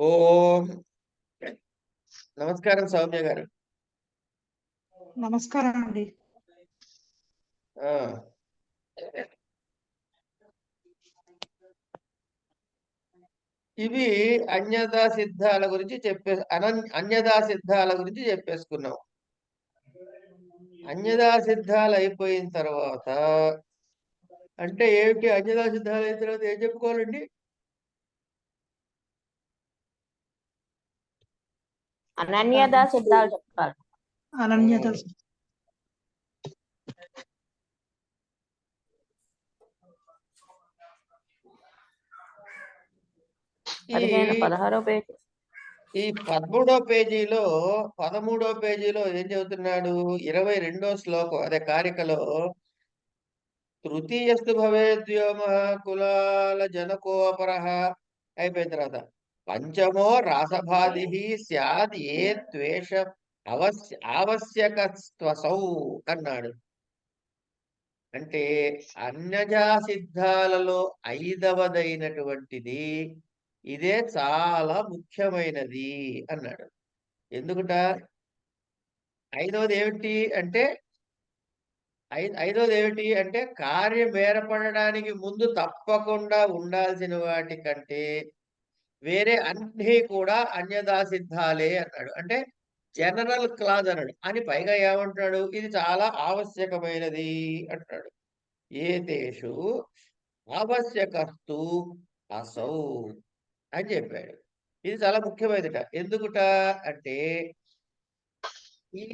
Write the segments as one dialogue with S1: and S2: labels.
S1: ఓం నమస్కారం సౌమ్య గారు.
S2: నమస్కారం అండి.
S1: ఆ, ఇవి అన్యదా సిద్ధాల గురించి అన్యదా సిద్ధాల గురించి చెప్పేసుకున్నాం. అన్యదా సిద్ధాలు అయిపోయిన తర్వాత అంటే ఏమిటి? అన్యదా సిద్ధాలు అయిన తర్వాత ఏం చెప్పుకోవాలండి?
S3: అనన్యదా సిద్ధాలు చెప్పాలి.
S2: అనన్యత
S1: ఈ
S3: 16వ పేజీ.
S1: ఈ 13వ పేజీలో ఏం చెబుతున్నాడు? 22వ శ్లోకం, అదే కారికలో తృతీయస్తు భవేద్వ్యోమ కులాల జనకోపరః అయిపోయిన తర్వాత పంచమో రాసభాది స్యాద్ ఏ ద్వేష ఆవశ్యకస్త్వసౌ అన్నాడు. అంటే అన్యజా సిద్ధాలలో 5వదైనటువంటిది ఇదే చాలా ముఖ్యమైనది అన్నాడు. ఎందుకుట? 5వది ఏమిటి అంటే ఐదవది ఏమిటి అంటే కార్యం ఏర్పడడానికి ముందు తప్పకుండా ఉండాల్సిన వాటి కంటే వేరే అన్నీ కూడా అన్యదా సిద్ధాలే అన్నాడు. అంటే జనరల్ క్లాజ్ అన్నాడు. అని పైగా ఏమంటాడు? ఇది చాలా ఆవశ్యకమైనది అంటాడు. ఏతేషు ఆవశ్యకస్తు అసౌ అని చెప్పాడు. ఇది చాలా ముఖ్యమైనట. ఎందుకుట అంటే ఈ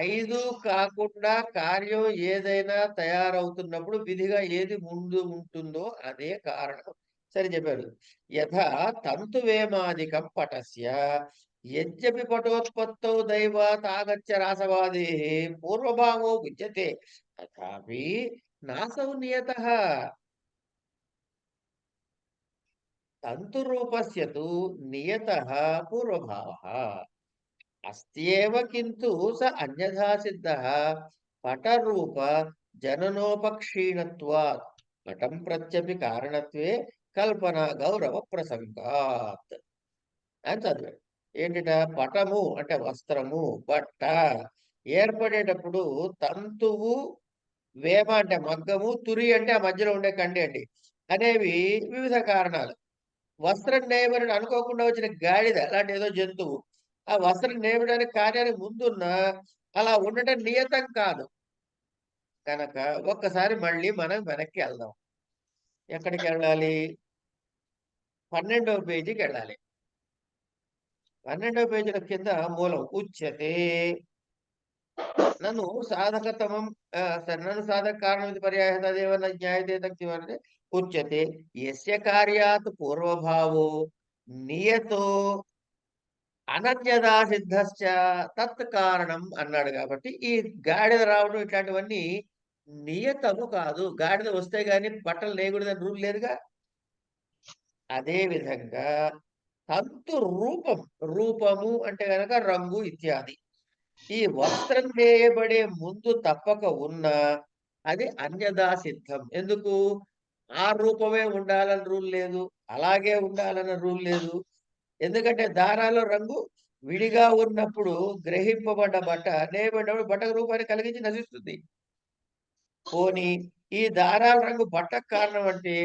S1: 5 కాకుండా కార్యం ఏదైనా తయారవుతున్నప్పుడు విధిగా ఏది ముందు ఉంటుందో అదే కారణం. సరే చెప్పాడు. యథా తంతువేమాదికం పటస్య యద్యపి పటోత్పత్తౌ దైవాత్ ఆగత్య రాసవాదే పూర్వభావో విద్యతే తథాపి నాసౌ నియతః తంతురూపస్య తు నియతః పూర్వభావః అస్త్యేవ కింటు స అన్యథా సిద్ధః పటరూప జననోపక్షీణత్వాత్ పటం ప్రత్యపి కారణత్వే కల్పన గౌరవ ప్రసంగాత్ అని చదివాడు. ఏంటిట? పటము అంటే వస్త్రము, బట్ట ఏర్పడేటప్పుడు తంతువు, వేమ అంటే మగ్గము, తురి అంటే ఆ మధ్యలో ఉండే కండి అండి అనేవి వివిధ కారణాలు. వస్త్రం నేయబడి అనుకోకుండా వచ్చిన గాడిద అలాంటి ఏదో జంతువు ఆ వస్త్రం నేయడానికి కార్యానికి ముందున్న అలా ఉండటం నియతం కాదు కనుక ఒక్కసారి మళ్ళీ మనం వెనక్కి వెళ్దాం. ఎక్కడికి వెళ్ళాలి? 12వ పేజీకి వెళ్ళాలి. 12వ పేజీల కింద మూలం ఉచ్యతే నన్ను సాధకతమం సరే నన్ను సాధక కారణం ఇది పర్యాయ తదేవ న జ్ఞాయతే తక్తి అంటే ఉచ్యతే యస్య కార్యాత్ పూర్వభావో నియతో అనన్యదా సిద్ధశ్చ తత్ కారణం అన్నాడు. కాబట్టి ఈ గాడిద రావడం ఇట్లాంటివన్నీ నియతము కాదు. గాడిద వస్తే గాని బట్టలు నేయకూడదని రూల్ లేదుగా. అదే విధంగా తంతు రూపం, రూపము అంటే గనక రంగు ఇత్యాది. ఈ వస్త్రం నేయబడే ముందు తప్పక ఉన్నా అది అన్యదా సిద్ధం. ఎందుకు? ఆ రూపమే ఉండాలని రూల్ లేదు, అలాగే ఉండాలన్న రూల్ లేదు. ఎందుకంటే దారాల్లో రంగు విడిగా ఉన్నప్పుడు గ్రహింపబడ్డ బట్ట నేయబడినప్పుడు బట్టకు రూపాన్ని కలిగించి నశిస్తుంది. పోనీ ఈ దారాల రంగు బట్టకు కారణం అంటే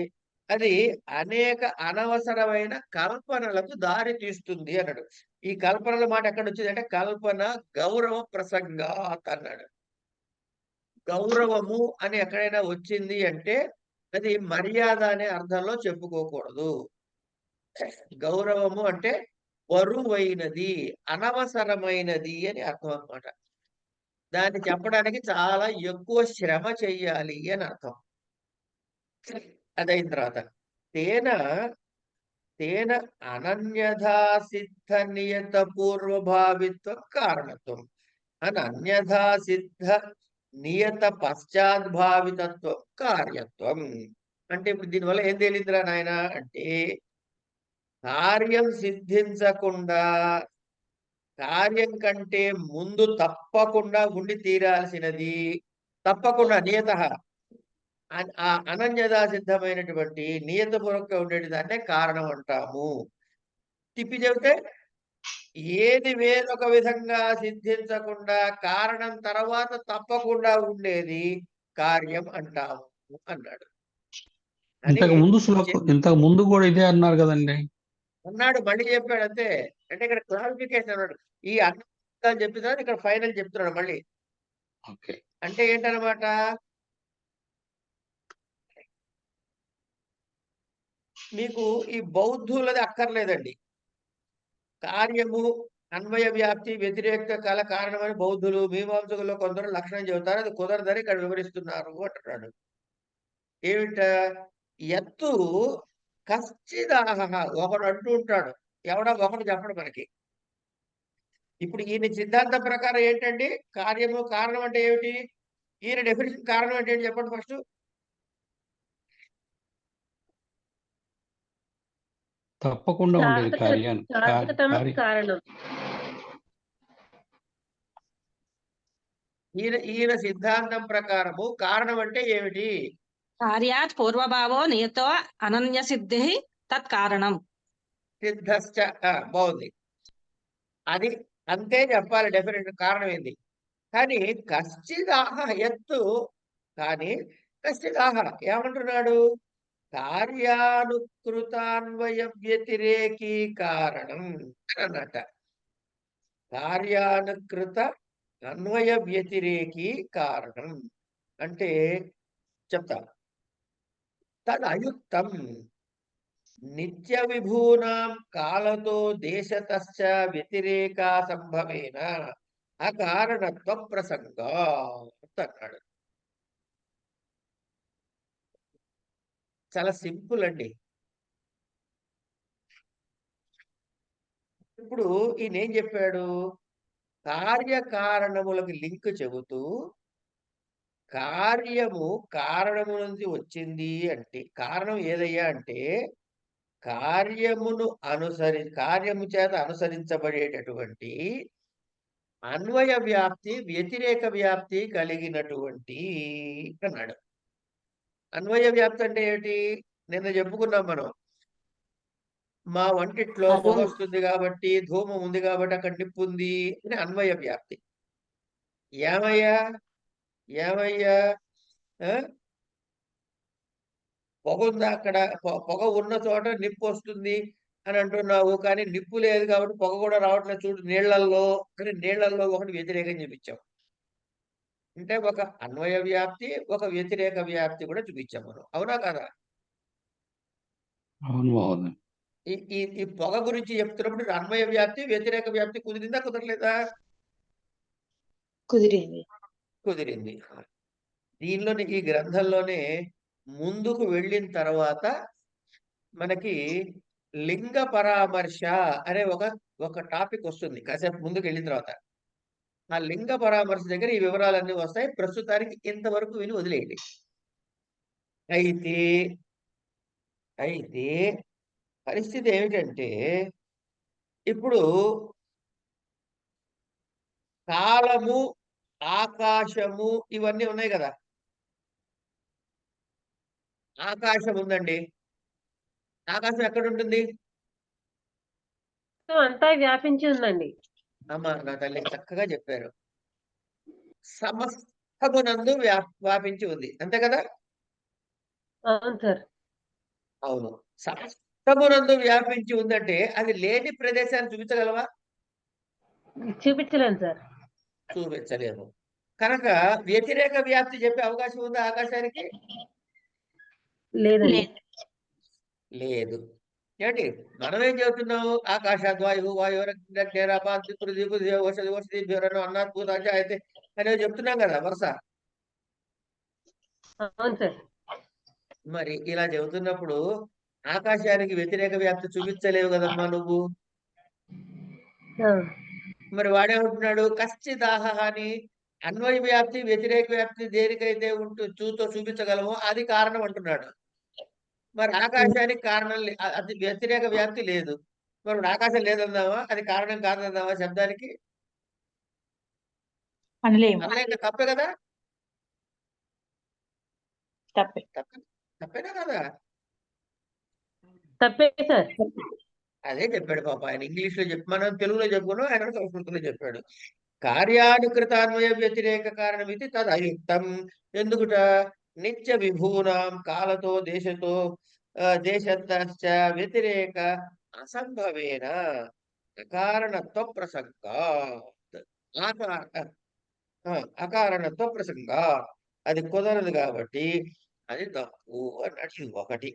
S1: అది అనేక అనవసరమైన కల్పనలకు దారి తీస్తుంది అన్నాడు. ఈ కల్పనల మాట ఎక్కడ వచ్చింది అంటే కల్పన గౌరవ ప్రసంగాత్ అన్నాడు. గౌరవము అని ఎక్కడైనా వచ్చింది అంటే అది మర్యాద అనే అర్థంలో చెప్పుకోకూడదు. గౌరవము అంటే బరువైనది, అనవసరమైనది అని అర్థం అన్నమాట. దాన్ని చెప్పడానికి చాలా ఎక్కువ శ్రమ చెయ్యాలి అని అర్థం. అదైన తర్వాత తేన తేన అనన్యథా సిద్ధ నియత పూర్వభావిత్వం కారణత్వం అనన్యథా సిద్ధ నియత పశ్చాద్భావితత్వం కార్యత్వం. అంటే ఇప్పుడు దీనివల్ల ఏం తేలిందిరా నాయన అంటే కార్యం సిద్ధించకుండా కార్యం కంటే ముందు తప్పకుండా ఉండి తీరాల్సినది తప్పకుండా నియత ఆ అనన్యదా సిద్ధమైనటువంటి నియతపూర్వకంగా ఉండేది దాన్నే కారణం అంటాము. తిప్పి చెబితే ఏది వేరొక విధంగా సిద్ధించకుండా కారణం తర్వాత తప్పకుండా ఉండేది కార్యం అంటాము అన్నాడు. అని
S2: ఇంతకు ముందు కూడా ఇదే అన్నారు కదండి.
S1: అన్నాడు, మళ్ళీ చెప్పాడు అంతే. అంటే ఇక్కడ క్లారిఫికేషన్ అన్నాడు. ఈ అర్థం చెప్పిన తర్వాత ఇక్కడ ఫైనల్ చెప్తున్నాడు మళ్ళీ.
S2: ఓకే.
S1: అంటే ఏంటనమాట, మీకు ఈ బౌద్ధులది అక్కర్లేదండి. కార్యము అన్వయ వ్యాప్తి వ్యతిరేక కల కారణమని బౌద్ధులు, మీమాంసకుల్లో కొందరు లక్షణం చెబుతారు. అది కుదరదని ఇక్కడ వివరిస్తున్నారు అంటున్నాడు. ఏమిట ఎత్తు కశ్చిదాహ, ఒకడు అంటూ ఉంటాడు. ఎవడో ఒకడు చెప్పడు మనకి. ఇప్పుడు ఈయన సిద్ధాంతం ప్రకారం ఏంటండి, కార్యము కారణం అంటే ఏమిటి? ఈయన డెఫినేషన్ కారణం అంటే ఏంటి చెప్పండి ఫస్ట్.
S2: తప్పకుండా ఉండేది కార్యాన్ని.
S3: కారణం.
S1: ఈయన సిద్ధాంతం ప్రకారము కారణం అంటే ఏమిటి?
S4: కార్యాత్ పూర్వభావో నియతో అనన్య సిద్ధి తత్కారణం.
S1: సిద్ధశ్చ, బాగుంది. అది అంతే చెప్పాలి డెఫినెట్. కారణం ఏంది? కానీ కశ్చిదాహ ఎత్తు, కానీ కశ్చిదాహ ఏమంటున్నాడు? కార్యానుకృతాన్వయ వ్యతిరేకీ కారణం అన్నట. కార్యానుకృత అన్వయ వ్యతిరేకీ కారణం అంటే చెప్తా. తద్ అయుక్తం నిత్య విభూనాం కాలతో దేశతశ్చ వ్యతిరేకా సంభవేన అకారణత్వ ప్రసంగా అన్నాడు. చాలా సింపుల్ అండి. ఇప్పుడు ఈయన ఏం చెప్పాడు? కార్యకారణములకు లింక్ చెబుతూ కార్యము కారణము నుంచి వచ్చింది అంటే, కారణం ఏదయ్యా అంటే కార్యము చేత అనుసరించబడేటటువంటి అన్వయ వ్యాప్తి వ్యతిరేక వ్యాప్తి కలిగినటువంటి అన్నాడు. అన్వయ వ్యాప్తి అంటే ఏమిటి? నిన్న చెప్పుకున్నాం మనం. మా వంటిట్లో పొగ వస్తుంది కాబట్టి, ధూమం ఉంది కాబట్టి అక్కడ నిప్పు ఉంది అని అన్వయ వ్యాప్తి. ఏమయ్యా పొగ ఉందా అక్కడ? పొగ ఉన్న చోట నిప్పు వస్తుంది అని అంటున్నావు, కానీ నిప్పు లేదు కాబట్టి పొగ కూడా రావట్లేదు చూడు నీళ్లల్లో అని నీళ్లల్లో ఒకటి వ్యతిరేకం చూపించాం. అంటే ఒక అన్వయ వ్యాప్తి, ఒక వ్యతిరేక వ్యాప్తి కూడా చూపించాం మనం. అవునా కదా?
S2: అవును.
S1: ఈ పొగ గురించి చెప్తున్నప్పుడు అన్వయ వ్యాప్తి వ్యతిరేక వ్యాప్తి కుదిరిందా కుదరలేదా? కుదిరింది. దీనిలోని ఈ గ్రంథంలోనే ముందుకు వెళ్ళిన తర్వాత మనకి లింగ పరామర్శ అనే ఒక టాపిక్ వస్తుంది కాసేపు ముందుకు వెళ్ళిన తర్వాత. ఆ లింగ పరామర్శ దగ్గర ఈ వివరాలన్నీ వస్తాయి. ప్రస్తుతానికి ఇంతవరకు విని వదిలేయండి. అయితే పరిస్థితి ఏమిటంటే, ఇప్పుడు కాలము, ఆకాశము ఇవన్నీ ఉన్నాయి కదా. ఆకాశం ఉందండి. ఆకాశం ఎక్కడ ఉంటుంది?
S5: అంతా వ్యాపించి ఉందండి.
S1: అమ్మ నా తల్లి చక్కగా చెప్పారు. సమస్తమునందు వ్యాపించి ఉంది, అంతే కదా?
S5: అవును సార్.
S1: అవును. సమస్తమునందు వ్యాపించి ఉందంటే అది లేని ప్రదేశాన్ని చూపించగలవా?
S5: చూపించలేను సార్.
S1: చూపించలేము. కనుక వ్యతిరేక వ్యాప్తి చెప్పే అవకాశం ఉందా ఆకాశానికి?
S5: లేదండి.
S1: లేదు. ఏంటి మనం ఏం చెబుతున్నాము? ఆకాశాద్ వాయువు అన్నాద్భుత అయితే అనేవి చెప్తున్నాం కదా వరుస.
S5: అవును సార్.
S1: మరి ఇలా చెబుతున్నప్పుడు ఆకాశానికి వ్యతిరేక వ్యాప్తి చూపించలేవు కదమ్మా నువ్వు. మరి వాడేమంటున్నాడు? కశ్చిదాహ అని. అన్వయ వ్యాప్తి వ్యతిరేక వ్యాప్తి దేనికైతే చూపించగలమో అది కారణం అంటున్నాడు. మరి ఆకాశానికి కారణం అది వ్యతిరేక వ్యాప్తి లేదు. మరి ఆకాశం లేదన్నావా, అది కారణం కాదన్నావా శబ్దానికి? అనలేక తప్పే కదా? తప్పేనా కదా?
S5: తప్పే సార్.
S1: అదే చెప్పాడు పాప ఆయన ఇంగ్లీష్ లో చెప్పి మనం తెలుగులో చెప్పుకున్నాం ఆయన సంస్కృతంలో చెప్పాడు. కార్యానుకృతాన్వయ వ్యతిరేక కారణం ఇది తద్ అయుక్తం. ఎందుకుట నిత్య విభూనాం కాలతో దేశతో దేశతశ్చ వ్యతిరేక అసంభవేన అకారణత్వ ప్రసంగా అకారణత్వ ప్రసంగా అది కుదరదు కాబట్టి అది తప్పు అన్నట్టు ఇది ఒకటి.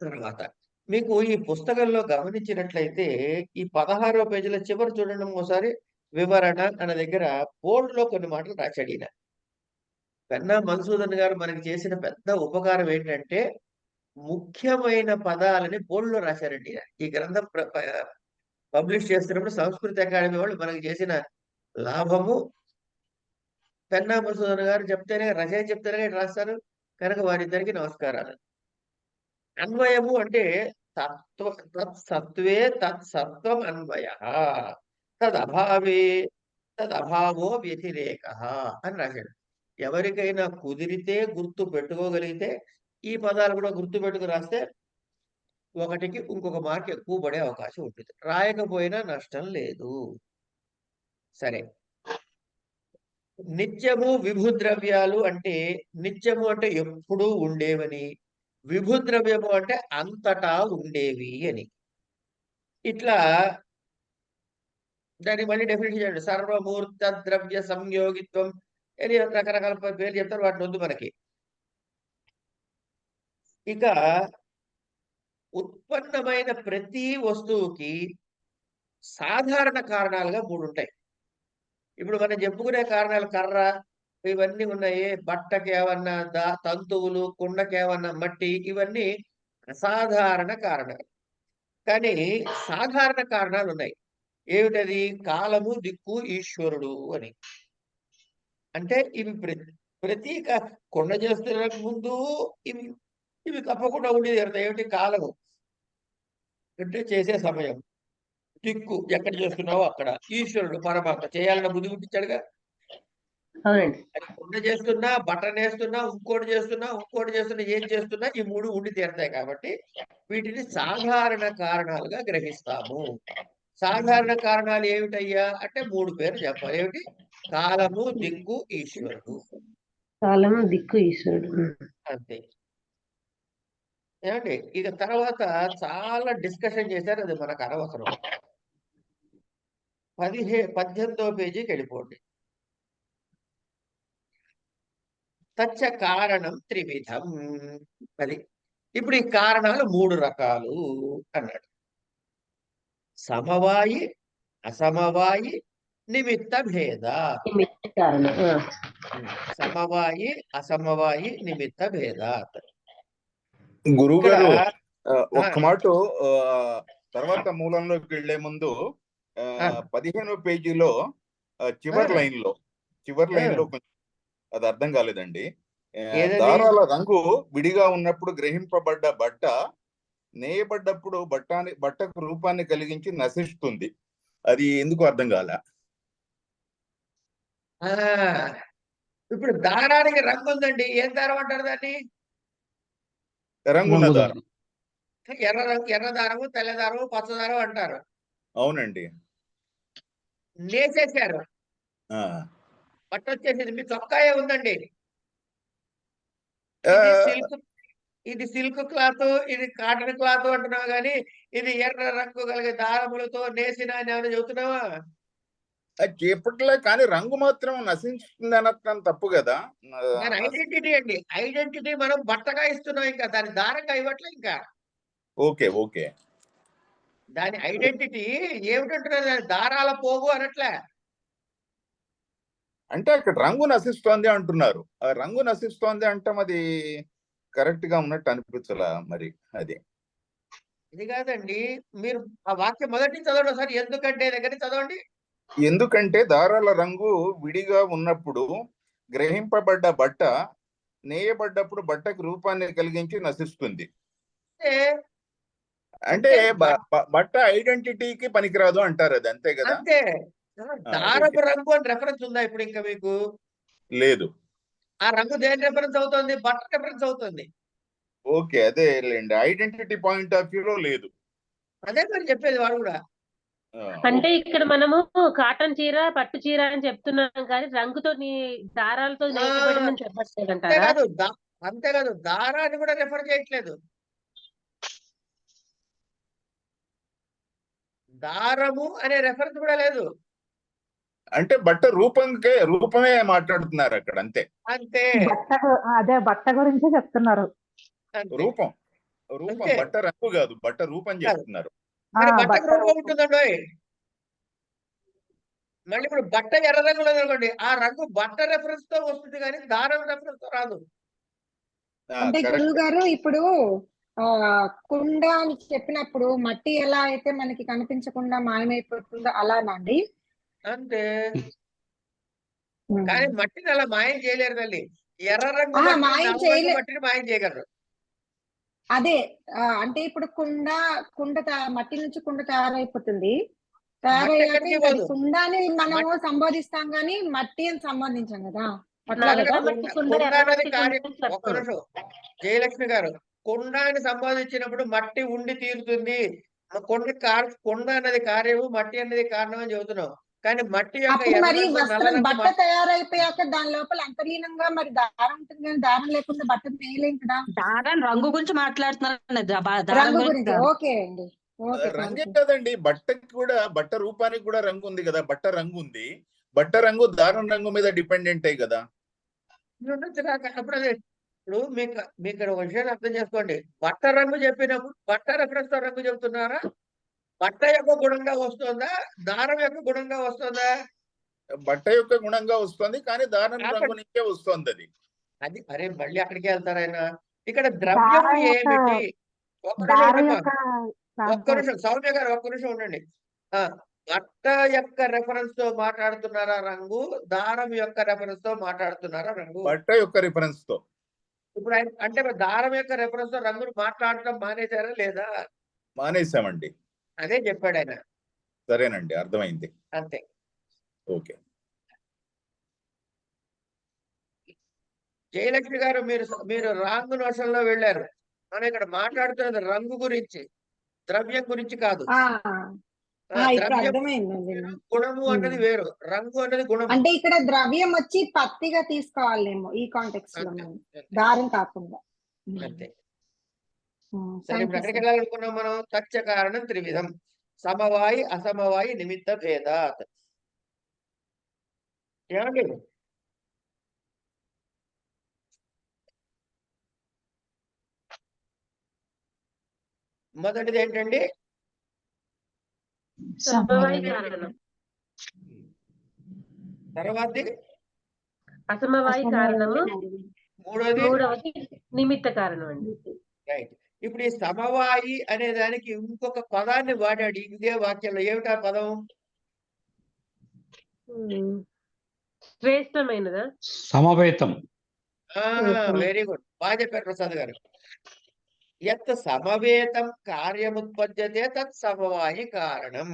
S1: తర్వాత మీకు ఈ పుస్తకంలో గమనించినట్లయితే ఈ 16వ పేజీల చివరి చూడండి ఒకసారి, వివరణ అన్న దగ్గర బోర్డులో కొన్ని మాటలు రాశాడు ఈయన. పెన్నా మధుసూదన్ గారు మనకి చేసిన పెద్ద ఉపకారం ఏంటంటే ముఖ్యమైన పదాలని బోర్డులో రాశారండి ఈయన. ఈ గ్రంథం పబ్లిష్ చేస్తున్నప్పుడు సంస్కృత అకాడమీ వాళ్ళు మనకి చేసిన లాభము. పెన్నా మధుసూదన్ గారు చెప్తేనే రచయిత చెప్తేనే రాస్తారు కనుక వారిద్దరికి నమస్కారాలు. అన్వయము అంటే తత్సత్వే తత్సత్వం అన్వయ తదభావో వ్యతిరేక అని రాశాడు. ఎవరికైనా కుదిరితే గుర్తు పెట్టుకోగలిగితే ఈ పదాలు కూడా గుర్తు పెట్టుకు రాస్తే ఒకటికి ఇంకొక మార్క్ ఎక్కువ పడే అవకాశం ఉంటుంది. రాయకపోయినా నష్టం లేదు. సరే, నిత్యము విభు ద్రవ్యాలు అంటే నిత్యము అంటే ఎప్పుడూ ఉండేవని, విభు ద్రవ్యము అంటే అంతటా ఉండేవి అని. ఇట్లా దాన్ని మళ్ళీ డెఫినేషన్ చేయండి. సర్వమూర్త ద్రవ్య సంయోగిత్వం అని రకరకాల పేర్లు చెప్తారు, వాటిని వద్దు మనకి. ఇక ఉత్పన్నమైన ప్రతి వస్తువుకి సాధారణ కారణాలుగా 3 ఉంటాయి. ఇప్పుడు మనం చెప్పుకునే కారణాలు కర్ర ఇవన్నీ ఉన్నాయి, బట్టకి ఏమన్నా తంతువులు, కుండకి ఏమన్నా మట్టి, ఇవన్నీ అసాధారణ కారణాలు. కానీ సాధారణ కారణాలు ఉన్నాయి. ఏమిటది? కాలము, దిక్కు, ఈశ్వరుడు అని. అంటే ఇవి ప్రతి కుండ చేస్తున్న ముందు ఇవి ఇవి తప్పకుండా ఉండేది ఏమిటి? కాలము అంటే చేసే సమయం, దిక్కు ఎక్కడ చేస్తున్నావో అక్కడ, ఈశ్వరుడు పరమాత్మ చేయాలన్న బుద్ధి పుట్టించాడుగా.
S5: అవునండి.
S1: అది కుండ చేస్తున్నా, బట్టన్ వేస్తున్నా, ఇంకోటి చేస్తున్నా ఏం చేస్తున్నా ఈ 3 ఉండి తీరుతాయి. కాబట్టి వీటిని సాధారణ కారణాలుగా గ్రహిస్తాము. సాధారణ కారణాలు ఏమిటయ్యా అంటే 3 పేర్లు చెప్పాలి. ఏమిటి? కాలము, దిక్కు, ఈశ్వరుడు.
S5: కాలము, దిక్కు, ఈశ్వరుడు.
S1: అంతే. ఏమండి? ఇక తర్వాత చాలా డిస్కషన్ చేశారు, అది మనకు అనవసరం. 18వ పేజీకి వెళ్ళిపోండి. తచ్చ కారణం త్రివిధం. అది ఇప్పుడు ఈ కారణాలు 3 రకాలు అన్నాడు. సమవాయి, అసమవాయి, నిమిత్త భేద.
S5: నిమిత్త కారణం.
S1: సమవాయి, అసమవాయి, నిమిత్త భేద.
S6: గురువు గారు ఒక్క మాట తర్వాత మూలంలోకి వెళ్లే ముందు 15వ పేజీలో చివరి లైన్ లో కొంచెం అది అర్థం కాలేదండి. దారాల రంగు విడిగా ఉన్నప్పుడు గ్రహింపబడ్డ బట్ట నేయబడ్డప్పుడు బట్టకు రూపాన్ని కలిగించి నశిస్తుంది. అది ఎందుకు అర్థం కాలే?
S1: ఇప్పుడు దారానికి రంగు ఉందండి, ఏం దారం అంటారు దాన్ని?
S6: రంగున్న దారం.
S1: ఎర్ర దారము, తెల్ల దారము, పచ్చ దారం అంటారు.
S6: అవునండి.
S1: నేసేసారు, బట్ట వచ్చేసింది. మీ చొక్కాయే ఉందండి, ఇది సిల్క్ క్లాత్, ఇది కాటన్ క్లాత్ అంటున్నావు కానీ ఇది ఎర్ర రంగు కలిగే దారములతో నేసిన అని ఏమైనా చెబుతున్నావా?
S6: చేపట్లే, కానీ రంగు మాత్రం నశించుతుంది అనర్థం తప్పు కదా.
S1: దాని ఐడెంటిటీ అండి, ఐడెంటిటీ మనం బట్టగా ఇస్తున్నాం, ఇంకా దాని దారంగా ఇవ్వట్లే. ఇంకా
S6: ఓకే
S1: దాని ఐడెంటిటీ ఏమిటంటున్నారు? దాని దారాల పోగు అనట్లే.
S6: అంటే అక్కడ రంగు నశిస్తోంది అంటున్నారు. ఆ రంగు నశిస్తోంది అంటే అది కరెక్ట్ గా ఉన్నట్టు అనిపించలా మరి. అది
S1: ఇది కాదండి, మీరు ఆ వాక్యం మొదటి చదవండి ఒకసారి. ఎందుకంటే దగ్గర చదవండి.
S6: ఎందుకంటే దారాల రంగు విడిగా ఉన్నప్పుడు గ్రహింపబడ్డ బట్ట నేయబడ్డప్పుడు బట్టకు రూపాన్ని కలిగించి నశిస్తుంది. అంటే బట్ట ఐడెంటిటీకి పనికిరాదు అంటారు. అది అంతే కదా?
S1: అంతే. దారపు రంగు అని రెఫరెన్స్ ఉందా ఇప్పుడు ఇంకా మీకు?
S6: లేదు.
S1: ఆ రంగు దేని రెఫరెన్స్ అవుతుంది? బట్ట రెఫరెన్స్ అవుతుంది.
S6: ఓకే, అదే లేండి, ఐడెంటిటీ పాయింట్ ఆఫ్ వ్యూలో లేదు.
S1: అదే మరి చెప్పేది వాడు కూడా.
S6: ఆ,
S5: అంటే ఇక్కడ మనము కాటన్ చీర పట్టు చీర అని చెప్తున్నాం కానీ రంగుతో దారాలతో నేయబడిందని చెప్పట్లేదంటారా?
S1: అంతేకాదు అంతేకాదు దారాన్ని కూడా రెఫర్ చేయట్లేదు. దారము అనే రెఫరెన్స్ కూడా లేదు.
S6: అంటే బట్ట రూపమే మాట్లాడుతున్నారు అక్కడ, అంతే.
S1: అంతే
S7: అదే బట్ట గురించే చెప్తున్నారు.
S1: అంతే
S6: రూపం
S1: అంతే.
S6: బట్ట రంగు కాదు, బట్ట రూపం చెప్తున్నారు.
S1: మరి బట్ట
S7: బట్ట
S1: రూపం ఉంటుందండి. మళ్ళీ ఇప్పుడు బట్ట ఎర్ర రంగులో అనుకోండి, ఆ రంగు బట్ట రెఫరెన్స్ తో వస్తుంది కానీ దారం రెఫరెన్స్ తో రాదు.
S8: అంటే
S6: కరెక్ట్.
S8: గురువు గారు ఇప్పుడు కుండ అని చెప్పినప్పుడు మట్టి ఎలా అయితే మనకి కనిపించకుండా మాయమైపోతుందో అలానండి.
S1: అంతే. కానీ మట్టిని అలా మాయం చేయలేరు తల్లి. ఎర్ర రంగు
S8: ఆహా,
S1: మట్టిని,
S8: మాయం
S1: నల్ల రంగు
S8: చేయలే.
S1: మట్టిని మాయం చేయగలరు.
S8: అదే అంటే ఇప్పుడు మట్టి నుంచి కుండ తయారైపోతుంది.
S1: మట్టి
S8: తయారయ్యాక
S1: ఎక్కడికి
S8: ఇంకా అది
S1: పోదు.
S8: కుండ అని మనము సంబోధిస్తాం కానీ మట్టి అని సంబోధించాం కదా. అట్లా
S1: అలాగే
S8: కదా.
S3: నల్లమట్టి కుండ,
S1: కుండ
S3: ఎర్రమట్టి
S1: అనేది
S3: కుండ
S1: కార్యం.
S3: అని చెప్తాం.
S1: ఒక్క నిమిషం జయలక్ష్మి గారు, కుండ అని సంబోధించినప్పుడు మట్టి ఉండి తీరుతుంది. కుండ అనేది కార్యము, మట్టి అనేది కారణం అని చెబుతున్నాం. కానీ మట్టి యొక్క
S8: అప్పుడు
S1: ఎర్ర
S8: మరి
S1: రంగు, నల్ల
S8: వస్త్రం
S1: రంగు
S8: బట్ట తయారైపోయాక దాని లోపల అంతర్లీనంగా మరి దారం ఉంటుంది కానీ దారం లేకుండా బట్ట నేయలేం కదా.
S4: దారం రంగు గురించి మాట్లాడుతున్నాను, దారం
S8: రంగు
S4: గురించి
S8: గురించి
S4: కాదు.
S8: ఓకే అండి. ఓకే,
S6: రంగే
S8: థాంక్యూ.
S6: కదండి, బట్టకి కూడా, బట్ట రూపానికి కూడా రంగు ఉంది కదా. బట్ట రంగు ఉంది, బట్ట రంగు దారం రంగు మీద డిపెండెంట్ అయ్యి కదా.
S1: ఉండొచ్చు కాక. అప్పుడు అదే ఇప్పుడు మీకు ఇక్కడ ఒక విషయాన్ని అర్థం చేసుకోండి. బట్ట రంగు చెప్పినప్పుడు బట్ట రెఫరెన్స్ తో రంగు చెబుతున్నారా? బట్ట యొక్క గుణంగా వస్తుందా, దారం యొక్క గుణంగా వస్తుందా?
S6: బట్ట యొక్క గుణంగా వస్తుంది, కానీ దారం రంగు నుంచే వస్తుంది అది.
S1: అది అరే మళ్ళీ అక్కడికి వెళ్తారాయన. ఇక్కడ ద్రవ్యము
S7: దారం యొక్క
S1: ఏమిటి? ఒక్క నిమిషం
S7: దారం
S1: ఉండమ్మా.
S7: యొక్క
S1: ఒక్క నిమిషం సౌమ్య గారు, ఒక్క నిమిషం ఉండండి. ఆ బట్ట యొక్క రెఫరెన్స్ తో మాట్లాడుతున్నారా రంగు, దారం యొక్క రెఫరెన్స్ తో మాట్లాడుతున్నారా రంగు?
S6: బట్ట యొక్క రిఫరెన్స్ తో.
S1: ఇప్పుడు ఆయన అంటే మరి దారం యొక్క రెఫరెన్స్ తో రంగును మాట్లాడటం మానేశారా లేదా?
S6: మానేసామండి.
S1: అదే చెప్పాడు ఆయన.
S6: సరేనండి, అర్థమైంది.
S1: అంతే.
S6: ఓకే.
S1: జయలక్ష్మి గారు, మీరు రాంగ్ నోషన్ లో వెళ్ళారు. మనం ఇక్కడ మాట్లాడుతున్నది రంగు గురించి, ద్రవ్యం గురించి కాదు.
S8: ఇప్పుడు
S1: ద్రవ్యం
S8: అర్థమైందండి.
S1: గుణము అన్నది వేరు, రంగు అన్నది గుణము.
S8: అంటే ఇక్కడ ద్రవ్యం వచ్చి పత్తిగా తీసుకోవాలేమో ఈ కాంటెక్స్ట్ లో
S1: అంతే,
S8: మనం,
S1: అంతే,
S8: దారం కాకుండా.
S1: అంతే. సరే,
S8: థాంక్యూ
S1: ఇప్పుడు ఎక్కడికి
S8: సార్.
S1: వెళ్ళాలనుకున్నాం మనం? తచ్చ కారణం త్రివిధం, సమవాయి అసమవాయి నిమిత్త భేదాత్. ఏమండి? మొదటిది ఏంటండి?
S3: సమవాయి కారణం,
S1: తర్వాతది
S3: అసమవాయి కారణము,
S1: మూడోది
S3: మూడవది నిమిత్త కారణం అండి.
S1: రైట్. ఇప్పుడు ఈ సమవాయి అనే దానికి ఇంకొక పదాన్ని వాడాడు ఇదే వాక్యంలో. ఏమిటా పదం?
S3: శ్రేష్టమైనదా?
S2: సమవేతం.
S1: వెరీ గుడ్, బాగా చెప్పారు ప్రసాద్ గారు. యత్ సమవేతం కార్యముత్పద్యతే తత్ సమవాయి కారణం.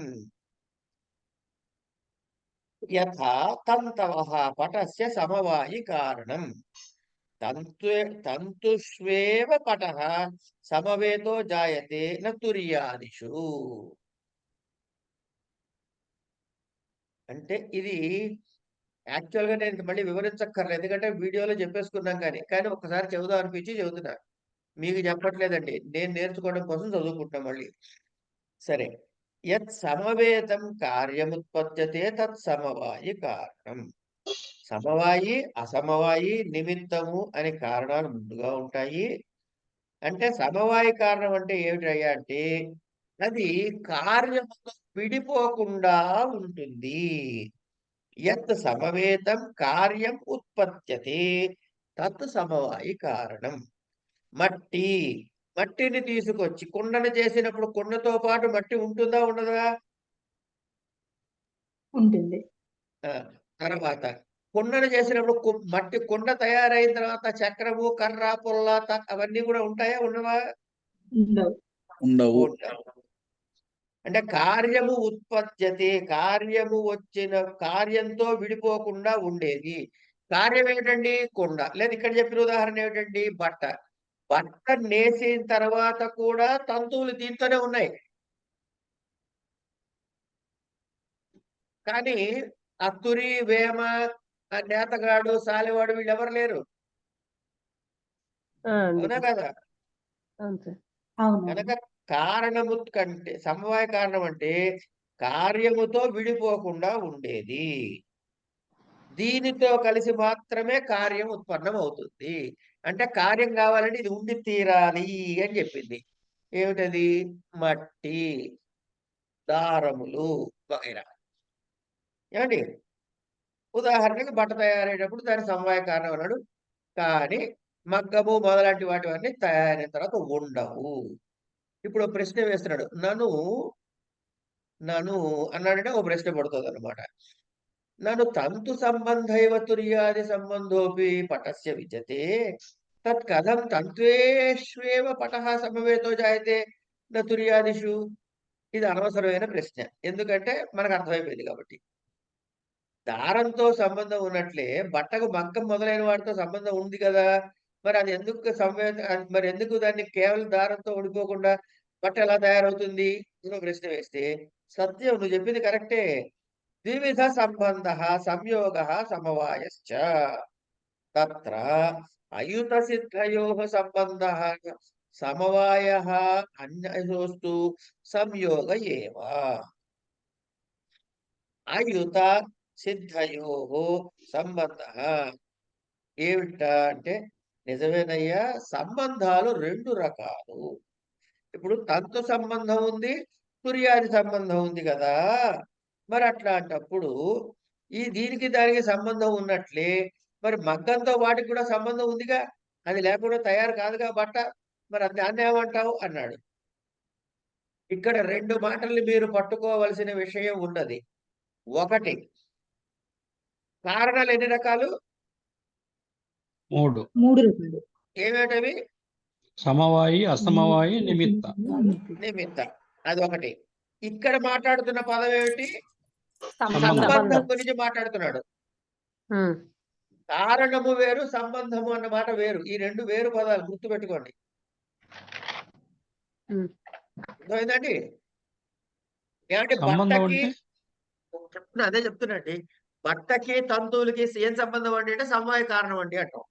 S1: యథా తంతవః పటస్య సమవాయి కారణం. తంతుష్వేవ పటః సమవేతో జాయతే న తుర్యాదిషు. అంటే ఇది యాక్చువల్ గా నేను మళ్ళీ వివరించక్కర్లేదు, ఎందుకంటే వీడియోలో చెప్పేసుకున్నాం. కానీ ఒక్కసారి చెబుదాం అనిపించి చెబుతున్నా. మీకు చెప్పట్లేదండి, నేను నేర్చుకోవడం కోసం చదువుకుంటున్నా మళ్ళీ. సరే, యత్ సమవేతం కార్యముత్పద్యతే తత్ సమవాయి కారణం. సమవాయి, అసమవాయి, నిమిత్తము అనే కారణాలు ముందుగా ఉంటాయి. అంటే సమవాయి కారణం అంటే ఏమిటయ్యా అంటే అది కార్యముతో విడిపోకుండా ఉంటుంది. యత్ సమవేతం కార్యం ఉత్పత్యతే తత్ సమవాయి కారణం. మట్టిని తీసుకొచ్చి కుండను చేసినప్పుడు కుండతో పాటు మట్టి ఉంటుందా ఉండదా?
S7: ఉంటుంది.
S1: తర్వాత కుండను చేసినప్పుడు మట్టి కుండ తయారైన తర్వాత చక్రము, కర్ర, పుల్ల అవన్నీ కూడా ఉంటాయా ఉండవా?
S6: ఉండవు.
S1: అంటే కార్యము ఉత్పత్యతే, కార్యంతో విడిపోకుండా ఉండేది. కార్యం ఏమిటండి? కుండ. లేదా ఇక్కడ చెప్పిన ఉదాహరణ ఏమిటండి? బట్ట. బట్ట నేసిన తర్వాత కూడా తంతువులు దీంతోనే ఉన్నాయి. కానీ అత్తురి, వేమ, నేతగాడు, సాలెవాడు వీళ్ళెవరు లేరు. అవునా కదా?
S5: అవును సార్.
S7: అవును.
S1: కనుక కారణము కంటే సమవాయ కారణం అంటే కార్యముతో విడిపోకుండా ఉండేది. దీనితో కలిసి మాత్రమే కార్యం ఉత్పన్నం అవుతుంది. అంటే కార్యం కావాలంటే ఇది ఉండి తీరాలి అని చెప్పింది. ఏమిటది? మట్టి, దారములు వగైరా. ఏమండి? ఉదాహరణకి బట్ట తయారయ్యేటప్పుడు దాని సమవాయ కారణం అన్నాడు. కానీ మగ్గము మొదలాంటి వాటివన్నీ తయారైన తర్వాత ఉండవు. ఇప్పుడు ఒక ప్రశ్న వేస్తున్నాడు. నన్ను అన్నాడంటే ఒక ప్రశ్న పడుతుంది అనమాట. నన్ను తంతు సంబంధైవ తుర్యాది సంబంధోపి పటస్య విద్యతే తత్ కథం తంత్వేష్వేవ పటః సమవేతో జాయతే న తుర్యాదిషు. ఇది అనవసరమైన ప్రశ్న. ఎందుకంటే మనకు అర్థమైపోయింది కాబట్టి. దారంతో సంబంధం ఉన్నట్లే బట్టకు మగ్గం మొదలైన వాటితో సంబంధం ఉంది కదా. మరి అది ఎందుకు మరి ఎందుకు దాన్ని కేవలం దారంతో ఉండిపోకుండా బట్ట ఎలా తయారవుతుంది? ఇంకో ప్రశ్న వేస్తే సత్యం, నువ్వు చెప్పింది కరెక్టే. ద్వివిధ సంబంధ సంయోగ సమవాయశ్చ తత్ర అయుత సిద్ధయోః సంబంధ సమవాయః అన్యయోస్తు సంయోగ ఏవ. అయుత సిద్ధయోః సంబంధ ఏమిటా అంటే, నిజమేనయ్యా, సంబంధాలు రెండు రకాలు. ఇప్పుడు తంతు సంబంధం ఉంది, తుర్యాది సంబంధం ఉంది కదా. మరి అట్లాంటప్పుడు దీనికి దానికి సంబంధం ఉన్నట్లే మరి మగ్గంతో వాటికి కూడా సంబంధం ఉందిగా. అది లేకుండా తయారు కాదుగా బట్ట. మరి దాన్ని ఏమంటావు అన్నాడు. ఇక్కడ రెండు మాటల్ని మీరు పట్టుకోవలసిన విషయం ఉన్నది. ఒకటి, కారణాలు ఎన్ని రకాలు?
S2: 3.
S7: 3 రకాలు.
S1: ఏమిటవి?
S2: సమవాయి, అసమవాయి, నిమిత్త.
S1: నిమిత్త. అది ఒకటి. ఇక్కడ మాట్లాడుతున్న పదం ఏమిటి?
S2: సంబంధం.
S1: సంబంధం గురించి మాట్లాడుతున్నాడు.
S5: ఉమ్.
S1: కారణము వేరు, సంబంధము అన్న మాట వేరు. ఈ రెండు వేరు పదాలు గుర్తుపెట్టుకోండి. అర్థమైందండి? ఏమంటే
S2: సంబంధం
S1: బట్టకి
S2: అంటే
S1: అదే చెప్తున్నట్టు బట్టకి తంతువులకి ఏం సంబంధం అండి అంటే సమవాయ కారణం అండి అంటాం.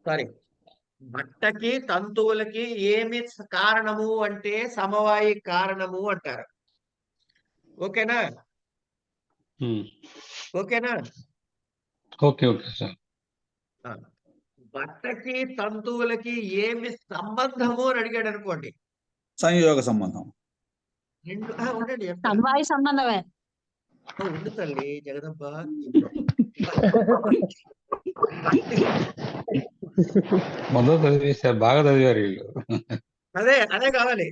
S1: సారీ, బట్టకి తంతువులకి ఏమి కారణము అంటే సమవాయి కారణము అంటారు. ఓకేనా? ఓకేనా?
S2: Okay sir.
S1: బట్టకి తంతువులకి ఏమి సంబంధము అని అడిగాడు అనుకోండి.
S9: సంయోగ సంబంధం.
S1: రెండు ఉండండి, చెప్తా.
S4: సమవాయ సంబంధమే.
S1: ఉండు తల్లి జగదంబ.
S2: మొదలు చదివేశారు, బాగా చదివారు వీళ్ళు.
S1: అదే కావాలి.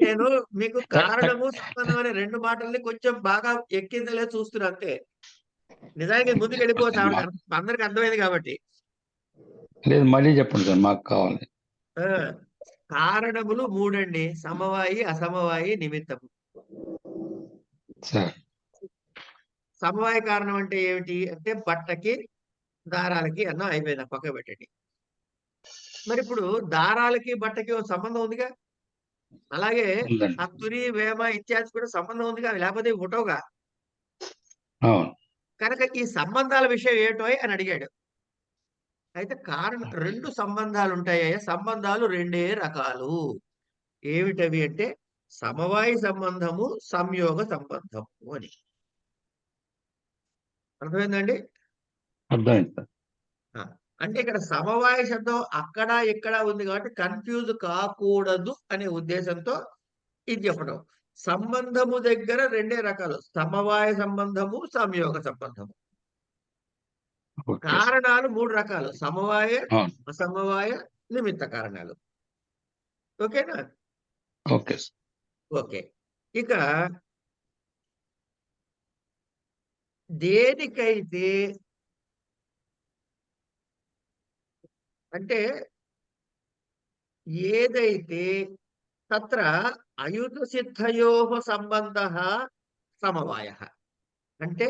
S1: నేను మీకు కారణము సంబంధం అనే రెండు మాటల్ని కొంచెం బాగా ఎక్కిందలే చూస్తున్నా అంతే. నిజానికి ముందుకు వెళ్ళిపోతా అందరికి అర్థమైంది కాబట్టి.
S2: లేదు, మళ్ళీ చెప్పండి సార్, మాకు కావాలి.
S1: కారణములు మూడండి: సమవాయి, అసమవాయి, నిమిత్తము.
S2: సార్,
S1: సమవాయ కారణం అంటే ఏమిటి అంటే బట్టకి దారాలకి అన్న అయిపోయింది, పక్క పెట్టండి. మరి ఇప్పుడు దారాలకి బట్టకి ఒక సంబంధం ఉందిగా. అలాగే
S2: ఉందండి.
S1: అత్తురి, వేమ ఇత్యాది కూడా సంబంధం ఉందిగా, లేకపోతే ఫోటోగా.
S2: అవును.
S1: కనుక ఈ సంబంధాల విషయం ఏటో అని అడిగాడు. అయితే రెండు సంబంధాలు ఉంటాయా? సంబంధాలు రెండే రకాలు. ఏమిటవి అంటే సమవాయి సంబంధము, సంయోగ సంబంధము అని. అర్థమైందండి?
S2: అర్థమైంది సార్.
S1: అంటే ఇక్కడ సమవాయ శబ్దం అక్కడ ఇక్కడ ఉంది కాబట్టి కన్ఫ్యూజ్ కాకూడదు అనే ఉద్దేశంతో ఇది చెప్పడం. సంబంధము దగ్గర రెండే రకాలు: సమవాయ సంబంధము, సంయోగ సంబంధము. కారణాలు మూడు రకాలు: సమవాయ, అసమవాయ, నిమిత్త కారణాలు. ఓకేనా?
S2: ఓకే.
S1: ఓకే. ఇక దేనికైతే అంటే ఏదైతే తత్ర అయుత సిద్ధయోః సంబంధ సమవాయ అంటే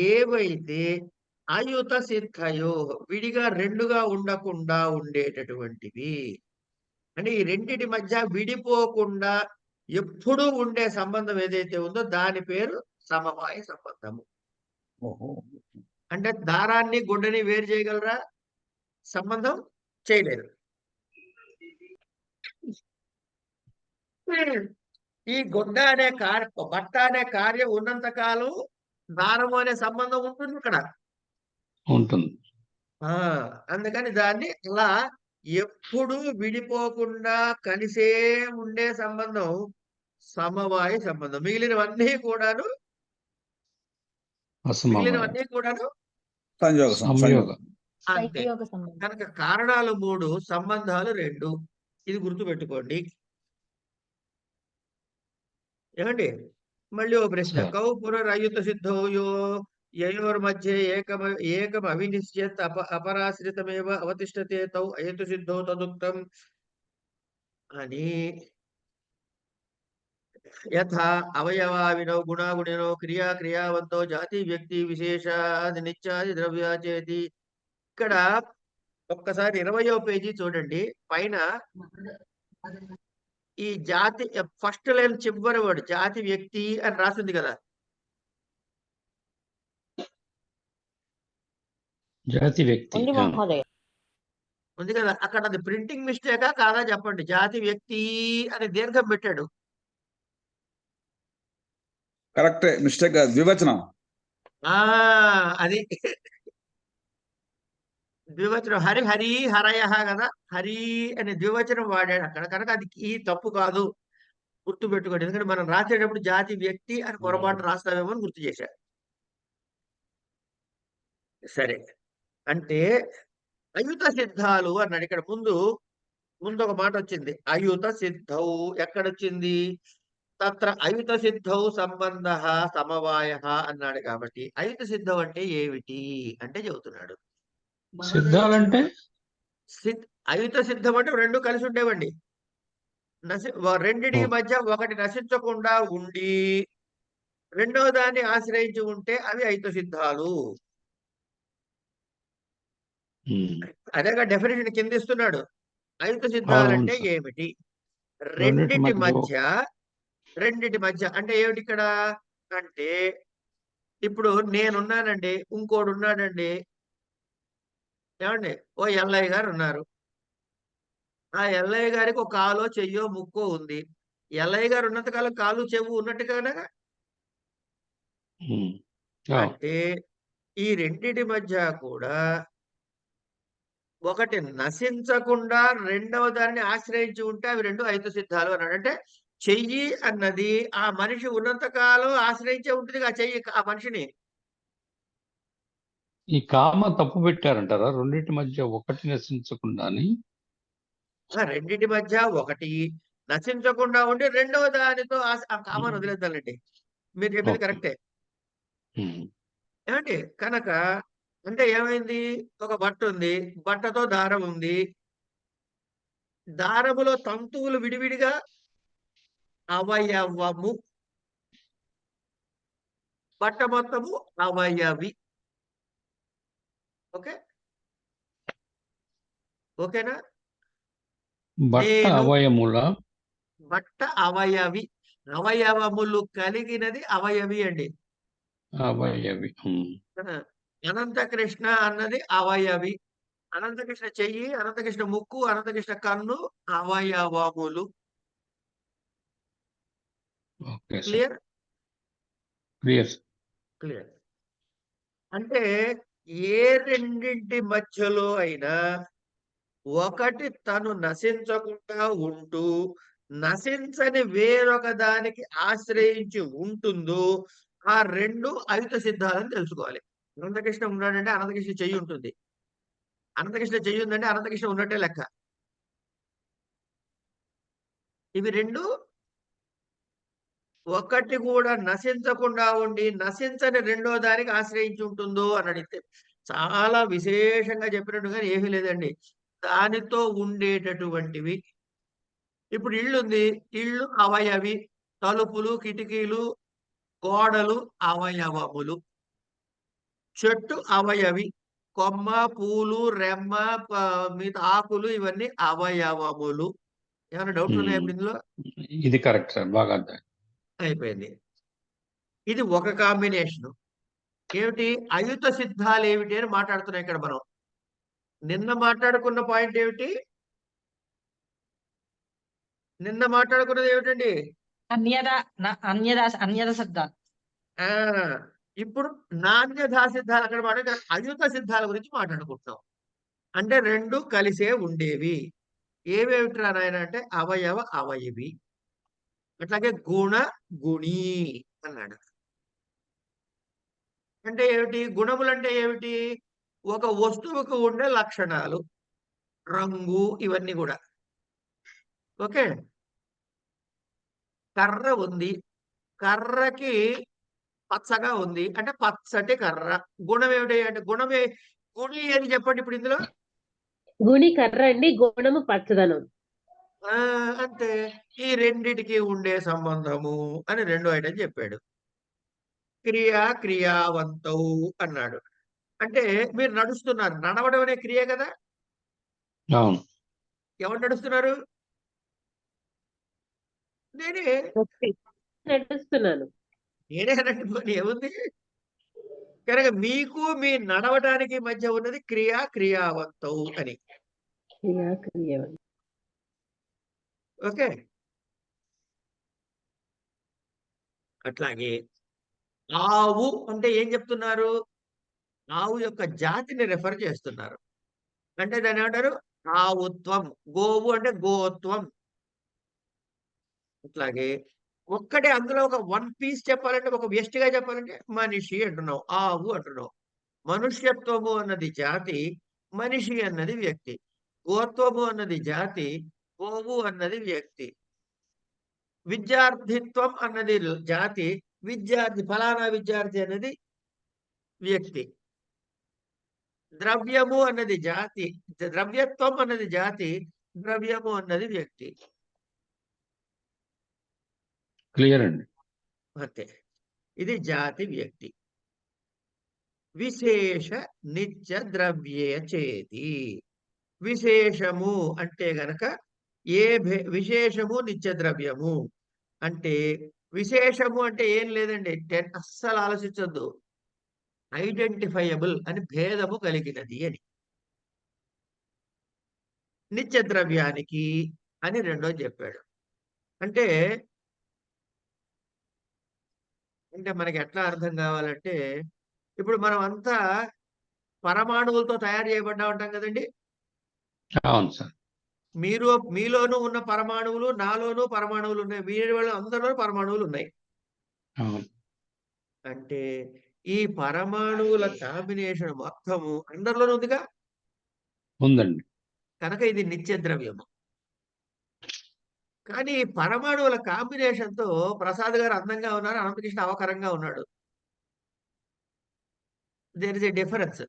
S1: ఏవైతే అయుత సిద్ధయో విడిగా రెండుగా ఉండకుండా ఉండేటటువంటివి. అంటే ఈ రెండిటి మధ్య విడిపోకుండా ఎప్పుడూ ఉండే సంబంధం ఏదైతే ఉందో దాని పేరు సమవాయ సంబంధము.
S9: ఓహో.
S1: అంటే దారాన్ని గుడ్డని వేరు చేయగలరా? సంబంధం చేయలేరు. ఈ గుడ్డ అనే బట్ట అనే కార్యం ఉన్నంత కాలం దారము అనే సంబంధం ఉంటుంది ఇక్కడ.
S2: ఉంటుంది.
S1: అందుకని దాన్ని అలా ఎప్పుడు విడిపోకుండా కలిసే ఉండే సంబంధం సమవాయ సంబంధం. మిగిలినవన్నీ కూడాను
S9: సంయోగ
S2: సంయోగ.
S1: అంతే. కనుక కారణాలు 3, సంబంధాలు 2. ఇది గుర్తుపెట్టుకోండి. ఏమండి? మళ్ళీ ఓ ప్రశ్న.
S2: సరే.
S1: కౌ పునరయుత సిద్ధో యయోర్ మధ్య ఏకం అవినిశ్చేత్ అపరాశ్రితమేవ అవతిష్టతే తౌ అయతు సిద్ధో తదుక్తం అని యథా అవయవావినో గుణాగుణినో క్రియావంతో జాతి వ్యక్తి విశేషాది నిత్యాది ద్రవ్యాచేతి. ఇక్కడ ఒక్కసారి 20వ పేజీ చూడండి. పైన ఈ జాతి ఫస్ట్ లైన్ చివరి వర్డ్ జాతి వ్యక్తి అని రాసింది కదా.
S2: జాతి వ్యక్తి
S1: ఉంది కదా. అక్కడ అది ప్రింటింగ్ మిస్టేకా కాదా చెప్పండి. జాతి వ్యక్తి అని దీర్ఘం పెట్టాడు.
S9: కరెక్టే, మిస్టేక్ ద్వివచనం.
S1: అది ద్వివచనం. హరి హరయ కదా. హరి అని ద్వివచనం వాడాడు అక్కడ. కనుక అది ఈ తప్పు కాదు, గుర్తు పెట్టుకోండి. ఎందుకంటే మనం రాసేటప్పుడు జాతి వ్యక్తి అని పొరపాటు రాస్తామేమో అని గుర్తు చేశాడు. సరే, అంటే అయుత సిద్ధాలు అన్నాడు. ఇక్కడ ముందు ఒక మాట వచ్చింది, అయుత సిద్ధౌ. ఎక్కడొచ్చింది? తత్ర అయుత సిద్ధౌ సంబంధ సమవాయ అన్నాడు. కాబట్టి అయుత సిద్ధం అంటే ఏమిటి అంటే చెబుతున్నాడు.
S2: సిద్ధాలంటే
S1: అయుత సిద్ధం అంటే 2 కలిసి ఉండేవండి. రెండిటి మధ్య ఒకటి నశించకుండా ఉండి రెండవ దాన్ని ఆశ్రయించి ఉంటే అవి అయుత సిద్ధాలు. అదేగా డెఫినేషన్ కింద ఇస్తున్నాడు. అయుత సిద్ధాలంటే ఏమిటి? రెండిటి మధ్య అంటే ఏమిటి ఇక్కడ అంటే, ఇప్పుడు నేనున్నానండి, ఇంకోడు ఉన్నాడండి. ఏమండి? ఓ ఎల్లయ్య గారు ఉన్నారు. ఆ ఎల్లయ్య గారికి ఒక కాలో చెయ్యో ముక్కో ఉంది. ఎల్లయ్య గారు ఉన్నంతకాలం కాలు చెవు ఉన్నట్టుగానే. అంటే ఈ రెండిటి మధ్య కూడా ఒకటి నశించకుండా రెండవ దాన్ని ఆశ్రయించి ఉంటే అవి 2 అయుత సిద్ధాలు అన్నాడు. అంటే చెయ్యి అన్నది ఆ మనిషి ఉన్నంత కాలం ఆశ్రయించే ఉంటుంది ఆ చెయ్యి ఆ మనిషిని.
S2: ఈ కామ తప్పు పెట్టారంటారా? రెండింటి మధ్య ఒకటి నశించకుండా.
S1: రెండింటి మధ్య ఒకటి నశించకుండా ఉండి రెండవ దానితో ఆ కామాన్ని వదిలేద్దానండి. మీరు చెప్పింది కరెక్టే. ఏమండి? కనుక అంటే ఏమైంది? ఒక బట్ట ఉంది, బట్టతో దారం ఉంది. దారములో తంతువులు విడివిడిగా అవయవము, బట్ట మొత్తము అవయవి. ఓకేనా?
S2: బట్ట
S1: అవయవి, అవయవములు కలిగినది అవయవి అండి.
S2: అవయవి.
S1: అనంతకృష్ణ అన్నది అవయవి. అనంతకృష్ణ చెయ్యి, అనంతకృష్ణ ముక్కు, అనంతకృష్ణ కన్ను అవయవములు. క్లియర్? క్లియర్. అంటే ఏ రెండింటి మధ్యలో అయినా ఒకటి తను నశించకుండా ఉంటూ నశించని వేరొక దానికి ఆశ్రయించి ఉంటుందో ఆ 2 అయుత సిద్ధాలని తెలుసుకోవాలి. అనంతకృష్ణ ఉన్నాడంటే అనంతకృష్ణ చెయ్యి ఉంటుంది. అనంతకృష్ణ చెయ్యి ఉందంటే అనంతకృష్ణ ఉన్నట్టే లెక్క. ఇవి 2 ఒకటి కూడా నశించకుండా ఉండి నశించని రెండో దానికి ఆశ్రయించి ఉంటుందో అని అడిగితే చాలా విశేషంగా చెప్పినట్టుగా ఏమీ లేదండి. దానితో ఉండేటటువంటివి. ఇప్పుడు ఇల్లు ఉంది, ఇల్లు అవయవి. తలుపులు, కిటికీలు, గోడలు అవయవములు. చెట్టు అవయవి. కొమ్మ, పూలు, రెమ్మ, మిగతా ఆకులు ఇవన్నీ అవయవములు. ఏమైనా డౌట్లు ఉన్నాయా ఇప్పుడు ఇందులో?
S2: ఇది కరెక్ట్ సార్, బాగా అర్థం.
S1: అయిపోయింది. ఇది ఒక కాంబినేషన్. ఏమిటి అయుత సిద్ధాలు ఏమిటి అని మాట్లాడుతున్నాం ఇక్కడ మనం. నిన్న మాట్లాడుకున్న పాయింట్ ఏమిటి? నిన్న మాట్లాడుకున్నది ఏమిటండి?
S4: అన్యద సిద్ధాలు.
S1: ఆ ఇప్పుడు నాణ్యతా సిద్ధాలు అక్కడ మాట అయుత సిద్ధాల గురించి మాట్లాడుకుంటున్నాం. అంటే రెండు కలిసే ఉండేవి. ఏవేమిట్రా నాయన అంటే అవయవ అవయవి, అట్లాగే గుణ గుణి అన్నాడు. అంటే ఏమిటి? గుణములు అంటే ఏమిటి? ఒక వస్తువుకు ఉండే లక్షణాలు, రంగు, ఇవన్నీ కూడా. ఓకే, కర్ర ఉంది, కర్రకి పచ్చగా ఉంది అంటే పచ్చటి కర్ర. గుణం ఏమిటి అంటే గుణమే. గుణి అని చెప్పండి ఇప్పుడు ఇందులో.
S5: గుణి కర్ర అండి, గుణము పచ్చదనం.
S1: అంతే. ఈ రెండిటికి ఉండే సంబంధము అని రెండో ఐటమ్ చెప్పాడు. క్రియావంతౌ అన్నాడు. అంటే మీరు నడుస్తున్నారు, నడవడం అనే క్రియ కదా.
S2: అవును.
S1: ఎవరు నడుస్తున్నారు? నేనే.
S5: నడుస్తున్నాను.
S1: నేనే నడుపుకొని ఏముంది కనుక మీకు మీ నడవడానికి మధ్య ఉన్నది క్రియావంతౌ అని. ఓకే, అట్లాగే ఆవు అంటే ఏం చెప్తున్నారు? ఆవు యొక్క జాతిని రెఫర్ చేస్తున్నారు. అంటే దాన్ని ఏమంటారు? ఆవుత్వం. గోవు అంటే గోత్వం. అట్లాగే ఒక్కటే అందులో ఒక వన్ పీస్ చెప్పాలంటే, ఒక వ్యష్టిగా చెప్పాలంటే మనిషి అంటున్నావు, ఆవు అంటున్నావు. మనుష్యత్వము అన్నది జాతి, మనిషి అన్నది వ్యక్తి. గోత్వము అన్నది జాతి, గోవు అన్నది వ్యక్తి. విద్యార్థిత్వం అన్నది జాతి, విద్యార్థి ఫలానా విద్యార్థి అన్నది వ్యక్తి. ద్రవ్యము అన్నది జాతి, ద్రవ్యత్వం అన్నది జాతి, ద్రవ్యము అన్నది వ్యక్తి.
S2: క్లియర్ అండి.
S1: అంతే. ఇది జాతి వ్యక్తి. విశేష నిత్య ద్రవ్యే చేతి. విశేషము అంటే గనక విశేషము నిత్య ద్రవ్యము అంటే, విశేషము అంటే ఏం లేదండి, అస్సలు ఆలోచించొద్దు. ఐడెంటిఫైయబుల్ అని, భేదము కలిగినది అని. నిత్య ద్రవ్యానికి అని రెండో చెప్పాడు. అంటే మనకి ఎట్లా అర్థం కావాలంటే, ఇప్పుడు మనం అంతా పరమాణువులతో తయారు చేయబడ్డా ఉంటాం కదండి.
S2: అవును సార్.
S1: మీలోనూ ఉన్న పరమాణువులు, నాలోనూ పరమాణువులు ఉన్నాయి, వీరి వాళ్ళు అందరిలో పరమాణువులు ఉన్నాయి.
S2: అవును.
S1: అంటే ఈ పరమాణువుల కాంబినేషన్ మొత్తము అందరిలోనూ ఉందిగా.
S2: ఉందండి.
S1: కనుక ఇది నిత్య ద్రవ్యము. కానీ ఈ పరమాణువుల కాంబినేషన్ తో ప్రసాద్ గారు అందంగా ఉన్నారు, అనంతకృష్ణ అవకరంగా ఉన్నాడు. There is a difference.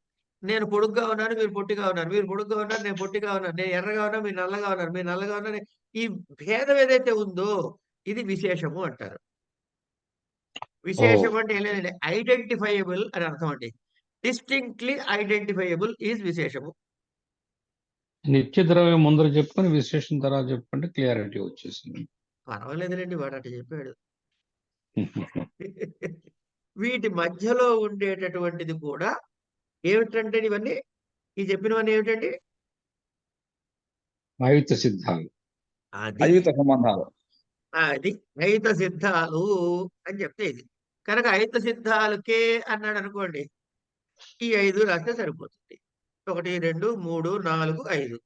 S1: నేను పొడుగ్గా ఉన్నాను, మీరు పొట్టిగా ఉన్నారు. మీరు పొడుగ్గా ఉన్నారు, నేను పొట్టిగా ఉన్నాను. నేను ఎర్రగా ఉన్నా, మీరు నల్లగా ఉన్నారు. మీరు నల్లగా ఉన్నారు. ఈ భేదం ఏదైతే ఉందో ఇది విశేషము అంటారు. విశేషం అంటే ఏం లేదండి, ఐడెంటిఫైయబుల్ అని అర్థం అండి. డిస్టింక్ట్లీ ఐడెంటిఫైయబుల్ ఈజ్ విశేషము.
S2: నిత్య ద్రవ్యం ముందర చెప్పుకొని విశేషం తర్వాత చెప్పుకుంటే క్లియారిటీ వచ్చేసింది.
S1: పర్వాలేదులేండి, వాడు అట్లా చెప్పాడు. వీటి మధ్యలో ఉండేటటువంటిది కూడా ఏమిటంటే, ఇవన్నీ ఈ చెప్పినవన్నీ ఏమిటండి?
S2: అయుత సిద్ధాలు,
S9: అయుత సంబంధాలు.
S1: అది అయుత సిద్ధాలు అని చెప్తే ఇది. కనుక అయుత సిద్ధాలకే అన్నాడు అనుకోండి, ఈ 5 రాస్తే సరిపోతుంది. 1 2 3 4 5.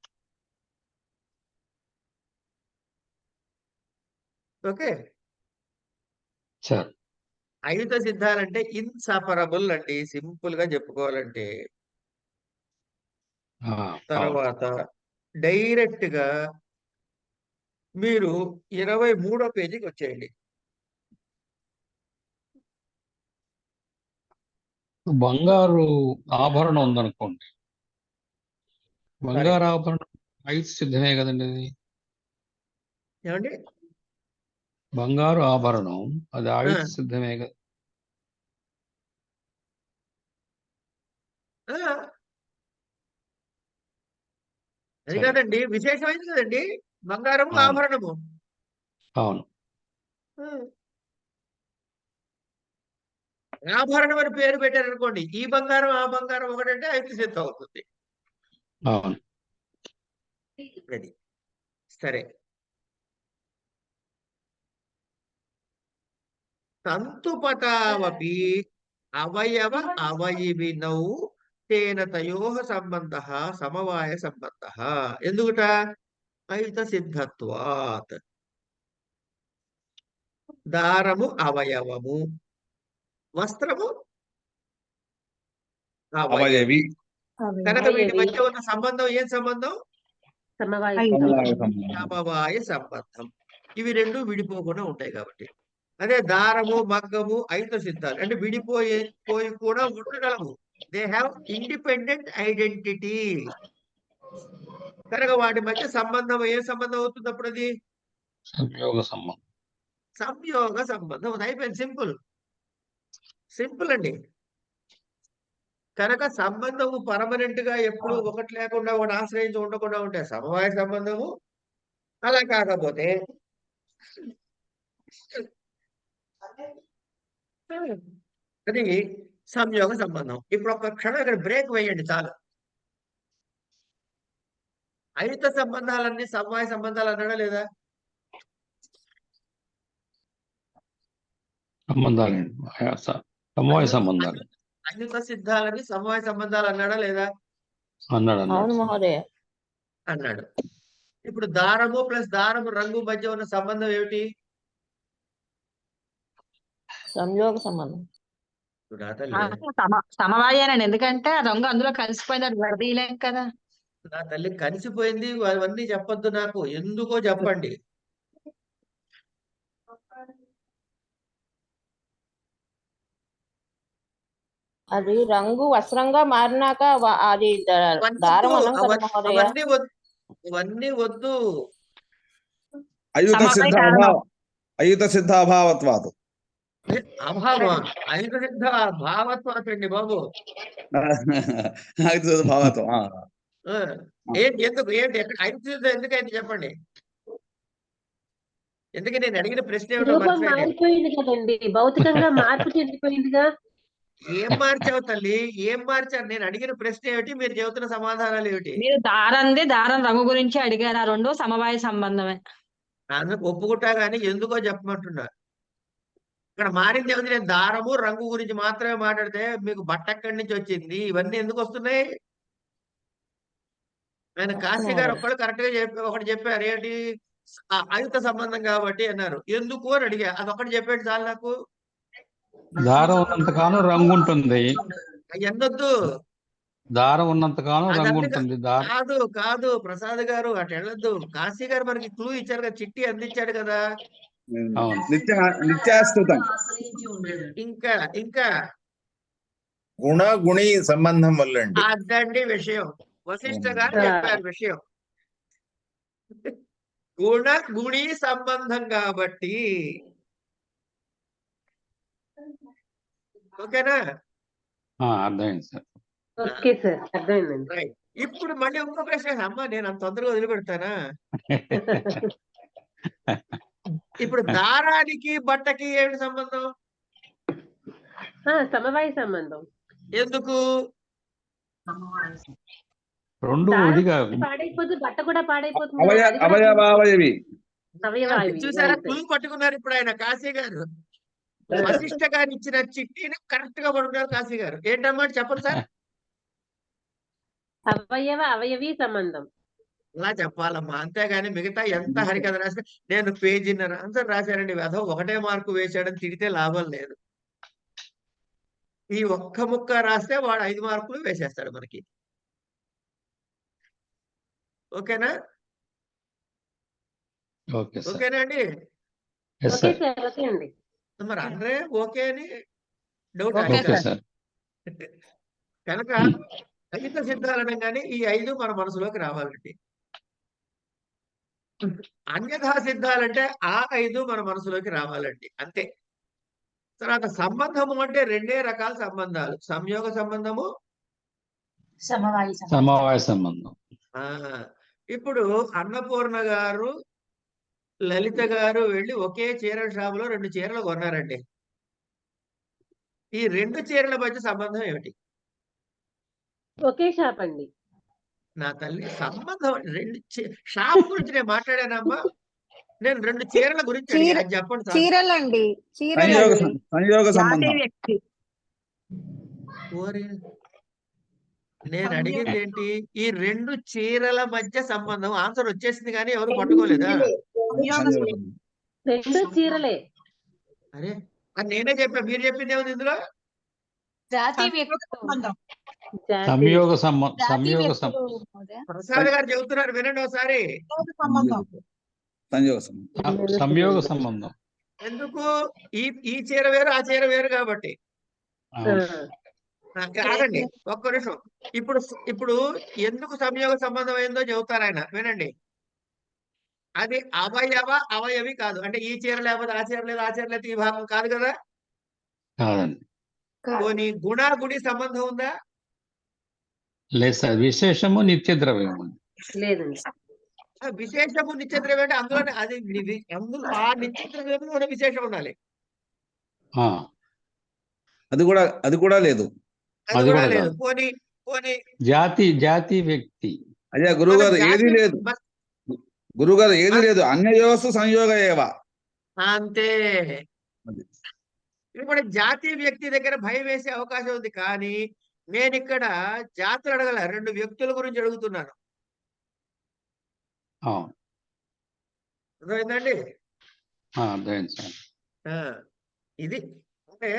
S1: Okay,
S2: sir.
S1: అయుత సిద్ధాలంటే ఇన్సపరబుల్ అండి, సింపుల్ గా చెప్పుకోవాలంటే. తర్వాత డైరెక్ట్ గా మీరు 23వ పేజీకి వచ్చేయండి.
S2: బంగారు ఆభరణం ఉందనుకోండి, బంగారు ఆభరణం అయుత సిద్ధమే కదండి అది.
S1: ఏమండి?
S2: బంగారు ఆభరణం అది అయుత సిద్ధమే కదా.
S1: అది
S2: సరే.
S1: కాదండి, విశేషమైంది కదండి, బంగారము
S2: అవును.
S1: ఆభరణము.
S2: అవును.
S1: ఆ. ఆభరణం అని పేరు పెట్టారనుకోండి, ఈ బంగారం ఆ బంగారం ఒకటంటే ఐదు సిద్ధం అవుతుంది.
S2: అవును.
S1: అది సరే. తంతుపటావపి అవయవ అవయవినౌ తేన తయోః సంబంధః సమవాయ సంబంధః. ఎందుకుట? ఐత సిద్ధత్వాత్. దారము అవయవము, వస్త్రము అవయవి.
S9: అవయవి
S1: కనుక వీటి
S5: అవయవి.
S1: మధ్య ఉన్న సంబంధం ఏం సంబంధం?
S5: సమవాయ
S9: సమవాయ
S5: సంబంధం.
S9: సంబంధం.
S1: సమవాయ సంబంధం. ఇవి రెండు విడిపోకుండా ఉంటాయి కాబట్టి. అదే దారము మగ్గము ఐత సిద్ధాలు అంటే పోయి కూడా ఉండగలవు. They have independent identity. కనుక వాటి మధ్య సంబంధం ఏ సంబంధం అవుతుంది అప్పుడు? అది
S2: సంయోగ సంబంధం.
S1: సంయోగ సంబంధం. అది అయిపోయింది. సింపుల్ సింపుల్ అండి. కనుక సంబంధము పర్మనెంట్ గా ఎప్పుడు ఒకటి లేకుండా ఒకటి ఆశ్రయించి ఉండకుండా ఉంటే సమవాయ సంబంధము. అలా కాకపోతే అది సంయోగ సంబంధం. ఇప్పుడు ఒక క్షణం ఇక్కడ బ్రేక్ వేయండి చాలు. ఐత సంబంధాలన్నీ సమవాయ సంబంధాలు అన్నాడా లేదా?
S2: సంబంధాలండి. సమవాయ సంబంధాలు
S1: ఐత సిద్ధాలని సమవాయ సంబంధాలు అన్నాడా లేదా?
S2: అన్నాడు.
S1: అన్నాడు. ఇప్పుడు దారము ప్లస్ దారము రంగు మధ్య ఉన్న సంబంధం ఏమిటి?
S4: సంయోగ సంబంధం.
S1: నా తల్లి,
S4: సమవాయేనండి, ఎందుకంటే ఆ రంగు అందులో కలిసిపోయింది, అది విడదీయలేం కదా.
S1: నా తల్లి కలిసిపోయింది. అవన్నీ చెప్పొద్దు నాకు, ఎందుకో చెప్పండి.
S10: అది రంగు వస్త్రంగా మారినాక అది దారం అన్నాం కదా మహోదయ.
S1: అవన్నీ వద్దు.
S9: అయుత సిద్ధాభావత్వాత్.
S1: అభావం ఐదు సిద్ధ భావత్వం అండి బాబు.
S9: భావత్వం.
S1: ఏంటి ఎందుకు ఏంటి ఐదు సిద్ధ ఎందుకైంది చెప్పండి. ఎందుకు నేను అడిగిన ప్రశ్న ఏమిటో
S5: రూపం మారిపోయింది కదండి, భౌతికంగా మార్పు చెందిపోయిందిగా.
S1: ఏం మార్చావు తల్లి, ఏం మార్చారు? నేను అడిగిన ప్రశ్న ఏమిటి, మీరు చెబుతున్న సమాధానాలు ఏమిటి?
S4: మీరు దారం రంగు గురించి అడిగారు, ఆ రెండు సమవాయ సంబంధమే.
S1: అందుకు ఒప్పుకుంటా గానీ ఎందుకో చెప్పమంటున్నా. ఇక్కడ మారింది ఏమిటి? నేను దారము రంగు గురించి మాత్రమే మాట్లాడితే మీకు బట్ట ఎక్కడి నుంచి వచ్చింది, ఇవన్నీ ఎందుకు వస్తున్నాయి? ఆయన కాశీ గారు కరెక్ట్ గా ఒకటి చెప్పారు. ఏంటి? అయుత సంబంధం కాబట్టి అన్నారు. ఎందుకు అని అడిగా, అదొకటి చెప్పాడు చాలు నాకు.
S2: దారం ఉన్నంతకాలం రంగు ఉంటుంది.
S1: ఎన్నొద్దు.
S2: దారం ఉన్నంతకాలం రంగు ఉంటుంది.
S1: కాదు కాదు ప్రసాద్ గారు, అటు వెళ్ళొద్దు. కాశీ గారు మనకి క్లూ ఇచ్చారు కదా, చిట్టి అందించాడు కదా.
S9: నిత్యాస్తుతం.
S1: ఇంకా ఇంకా
S6: గుణ గుణి సంబంధం వల్ల అండి.
S1: అదండి విషయం. వశిష్ఠ గారు చెప్పారు విషయం. గుణ గుణి సంబంధం కాబట్టి. ఓకేనా?
S2: అర్థమైంది సార్.
S5: ఓకే సార్, అర్థమైందండి.
S1: ఇప్పుడు మళ్ళీ ఇంకో ప్రశ్న. అమ్మా నేను అంత తొందరగా వదిలిపెడతానా? ఇప్పుడు దారానికి బట్టకి ఏమిటి సంబంధం?
S5: సమవాయ సంబంధం.
S1: ఎందుకు?
S2: రెండు
S5: పాడైపోతుంది, బట్ట కూడా పాడైపోతుంది.
S9: అవయవావయవి.
S1: చూసారా, క్లూ పట్టుకున్నారు ఇప్పుడు ఆయన కాశీ గారు. వశిష్ఠ గారు ఇచ్చిన చిట్టిని కరెక్ట్ గా పడుకున్నారు కాశీ గారు. ఏంటమ్మా చెప్పండి సార్.
S5: అవయవ అవయవి సంబంధం
S1: అలా చెప్పాలమ్మా, అంతేగాని మిగతా ఎంత హరికథ రాస్తే నేను పేజీన్నర ఆన్సర్ రాశానండి, అదో ఒకటే మార్కు వేశాడని తిడితే లాభం లేదు. ఈ ఒక్క ముక్క రాస్తే వాడు 5 మార్కులు వేసేస్తాడు మనకి. ఓకేనా? ఓకేనా అండి? మరి అందరే ఓకే అని డౌట్. కనుక ఐత సిద్ధాలు అనగానే ఈ 5 మన మనసులోకి రావాలండి. అన్యథా సిద్ధాలంటే ఆ 5 మన మనసులోకి రావాలండి, అంతే. తర్వాత సంబంధము అంటే రెండే రకాల సంబంధాలు, సంయోగ సంబంధము,
S2: సమవాయ సంబంధం.
S1: ఆ ఇప్పుడు అన్నపూర్ణ గారు లలిత గారు వెళ్ళి ఒకే చీరల షాపులో 2 చీరలు కొన్నారండి. ఈ 2 చీరల మధ్య సంబంధం ఏమిటి?
S5: ఒకే షాప్ అండి.
S1: నా తల్లి సంబంధం 2 షాప్ గురించి నేను మాట్లాడానమ్మా. నేను 2 చీరల గురించి అడిగా. అది చెప్పండి చాలు.
S8: చీరలండి
S9: సంయోగ
S8: చీరలండి
S9: సంయోగ
S4: జాతి
S9: సంబంధం.
S4: వ్యక్తి.
S1: ఓరి, నేను అడిగింది ఏంటి? ఈ 2 చీరల మధ్య సంబంధం. ఆన్సర్ వచ్చేసింది కానీ ఎవరు పట్టుకోలేదా?
S9: సంయోగ సంబంధం.
S5: 2 చీరలే.
S1: అరే అది నేనే చెప్పా. మీరు చెప్పింది ఏముంది ఇందులో?
S4: జాతి వ్యక్తి సంబంధం.
S5: జాతి
S2: సంయోగ సంయోగ
S1: ప్రసాద్ గారు చెబుతున్నారు, వినండి ఒకసారి.
S9: సంయోగ సంబంధం.
S2: సంయోగ సంబంధం.
S1: ఎందుకు? ఈ చీర వేరు, ఆ చీర వేరు కాబట్టి.
S2: అవును.
S1: కాదండి, ఒక్క నిమిషం. ఇప్పుడు ఎందుకు సంయోగ సంబంధం అయిందో చెబుతారు ఆయన, వినండి. అది అవయవి కాదు. అంటే ఈ చీర లేకపోతే ఆ చీర లేదు, ఆ చీర లేకపోతే ఈ భాగం కాదు కదా.
S2: కాదండి.
S1: పోనీ గుణాగుడి సంబంధం ఉందా?
S2: లేదు సార్. విశేషము నిత్య ద్రవ్యం ఉంది.
S5: లేదండి.
S1: విశేషము నిత్య ద్రవ్యం అంటే అందులోనే అందులో ఆ నిత్య ద్రవ్యంలోనే విశేషం ఉండాలి.
S2: ఆ,
S9: అది కూడా లేదు.
S1: అది కూడా లేదు. పోనీ
S2: జాతి వ్యక్తి.
S9: అయ్యా గురువు గారు ఏది లేదు. గురుగారు ఏది లేదు. అన్యయోస్తు సంయోగ ఏవ.
S1: అంతే. ఇప్పుడు జాతి వ్యక్తి దగ్గర భయం వేసే అవకాశం ఉంది, కానీ నేను ఇక్కడ జాతులు అడగల, 2 వ్యక్తుల గురించి అడుగుతున్నాను. అర్థమైందండి?
S2: అర్థమైంది సార్.
S1: ఇది అంటే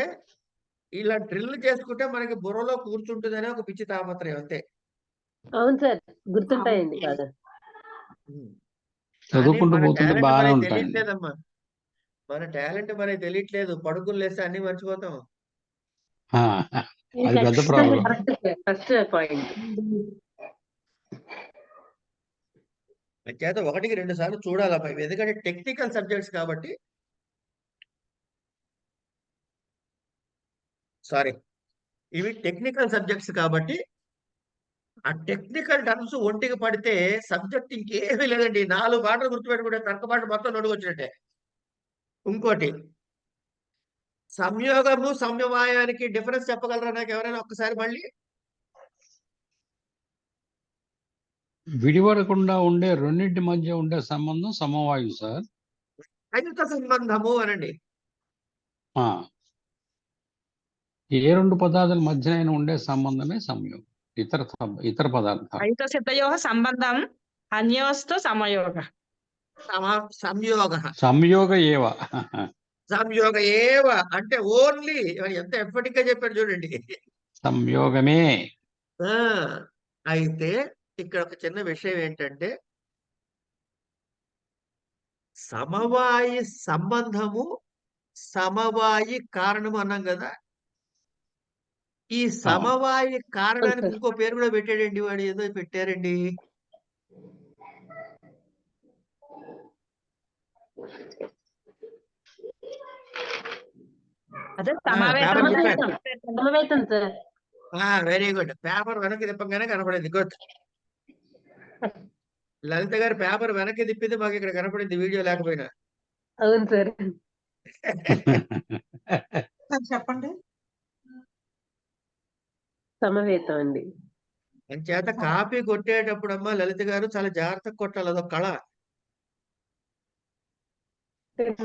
S1: ఇలా డ్రిల్ చేసుకుంటే మనకి బుర్రలో కూర్చుంటుందనే ఒక పిచ్చి తాపత్రయం అంతే.
S5: అవును సార్, గుర్తుంటాయండి కాదు.
S2: చదువుకుంటూ
S1: మన
S2: పోతుంటే
S1: టాలెంట్
S2: బాగానే
S1: మనకి
S2: ఉంటాయండి.
S1: తెలియట్లేదమ్మా. మన టాలెంట్ మనకి తెలియట్లేదు. పడుకుని లేస్తే అన్ని మర్చిపోతాం.
S2: అది పెద్ద ప్రాబ్లం.
S5: First point.
S1: చేత 1కి 2 సార్లు చూడాలమ్మా ఇవి. ఎందుకంటే టెక్నికల్ సబ్జెక్ట్స్ కాబట్టి. సారీ, ఇవి టెక్నికల్ సబ్జెక్ట్స్ కాబట్టి ఆ టెక్నికల్ టర్మ్స్ ఒంటికి పడితే సబ్జెక్ట్ ఇంకేమీ లేదండి. 4 పాటలు గుర్తుపెట్టుకుంటే తర్కపాటు మొత్తం నడుకొచ్చినట్టే. ఇంకోటి, సంయోగము సమవాయానికి డిఫరెన్స్ చెప్పగలరా నాకు ఎవరైనా ఒక్కసారి మళ్ళీ?
S2: విడివడకుండా ఉండే రెండింటి మధ్య ఉండే సంబంధం సమవాయు సార్.
S1: అయుత సంబంధము అనండి.
S2: ఏ 2 పదార్థాల మధ్యన ఉండే సంబంధమే సంయోగం. ఇతర పదార్థాలు.
S4: అయుత సిద్ధయోగ సంబంధం అన్యోస్తు సమయోగ.
S2: సంయోగ ఏవ.
S1: సంయోగ ఏవ అంటే ఓన్లీ. ఎంత ఎఫర్టిక్ గా చెప్పారు చూడండి.
S2: సంయోగమే.
S1: అయితే ఇక్కడ ఒక చిన్న విషయం ఏంటంటే, సమవాయి సంబంధము సమవాయి కారణము అన్నాం కదా. ఈ సమవాయి కారణానికి ఇంకో పేరు కూడా పెట్టాడండి వాడు. ఏదో పెట్టారండి.
S4: అదే
S5: సమవేతం సార్.
S1: Very good. పేపర్ వెనక్కి తిప్పగానే కనపడింది. గుడ్. లలిత గారు పేపర్ వెనక్కి తిప్పింది మాకు ఇక్కడ కనపడింది, వీడియో లేకపోయినా.
S5: అవును సార్.
S4: చెప్పండి.
S5: సమవేతం అండి.
S1: అంచేత కాపీ కొట్టేటప్పుడు అమ్మా లలిత గారు చాలా జాగ్రత్తగా కొట్టాలి. అదొక కళ.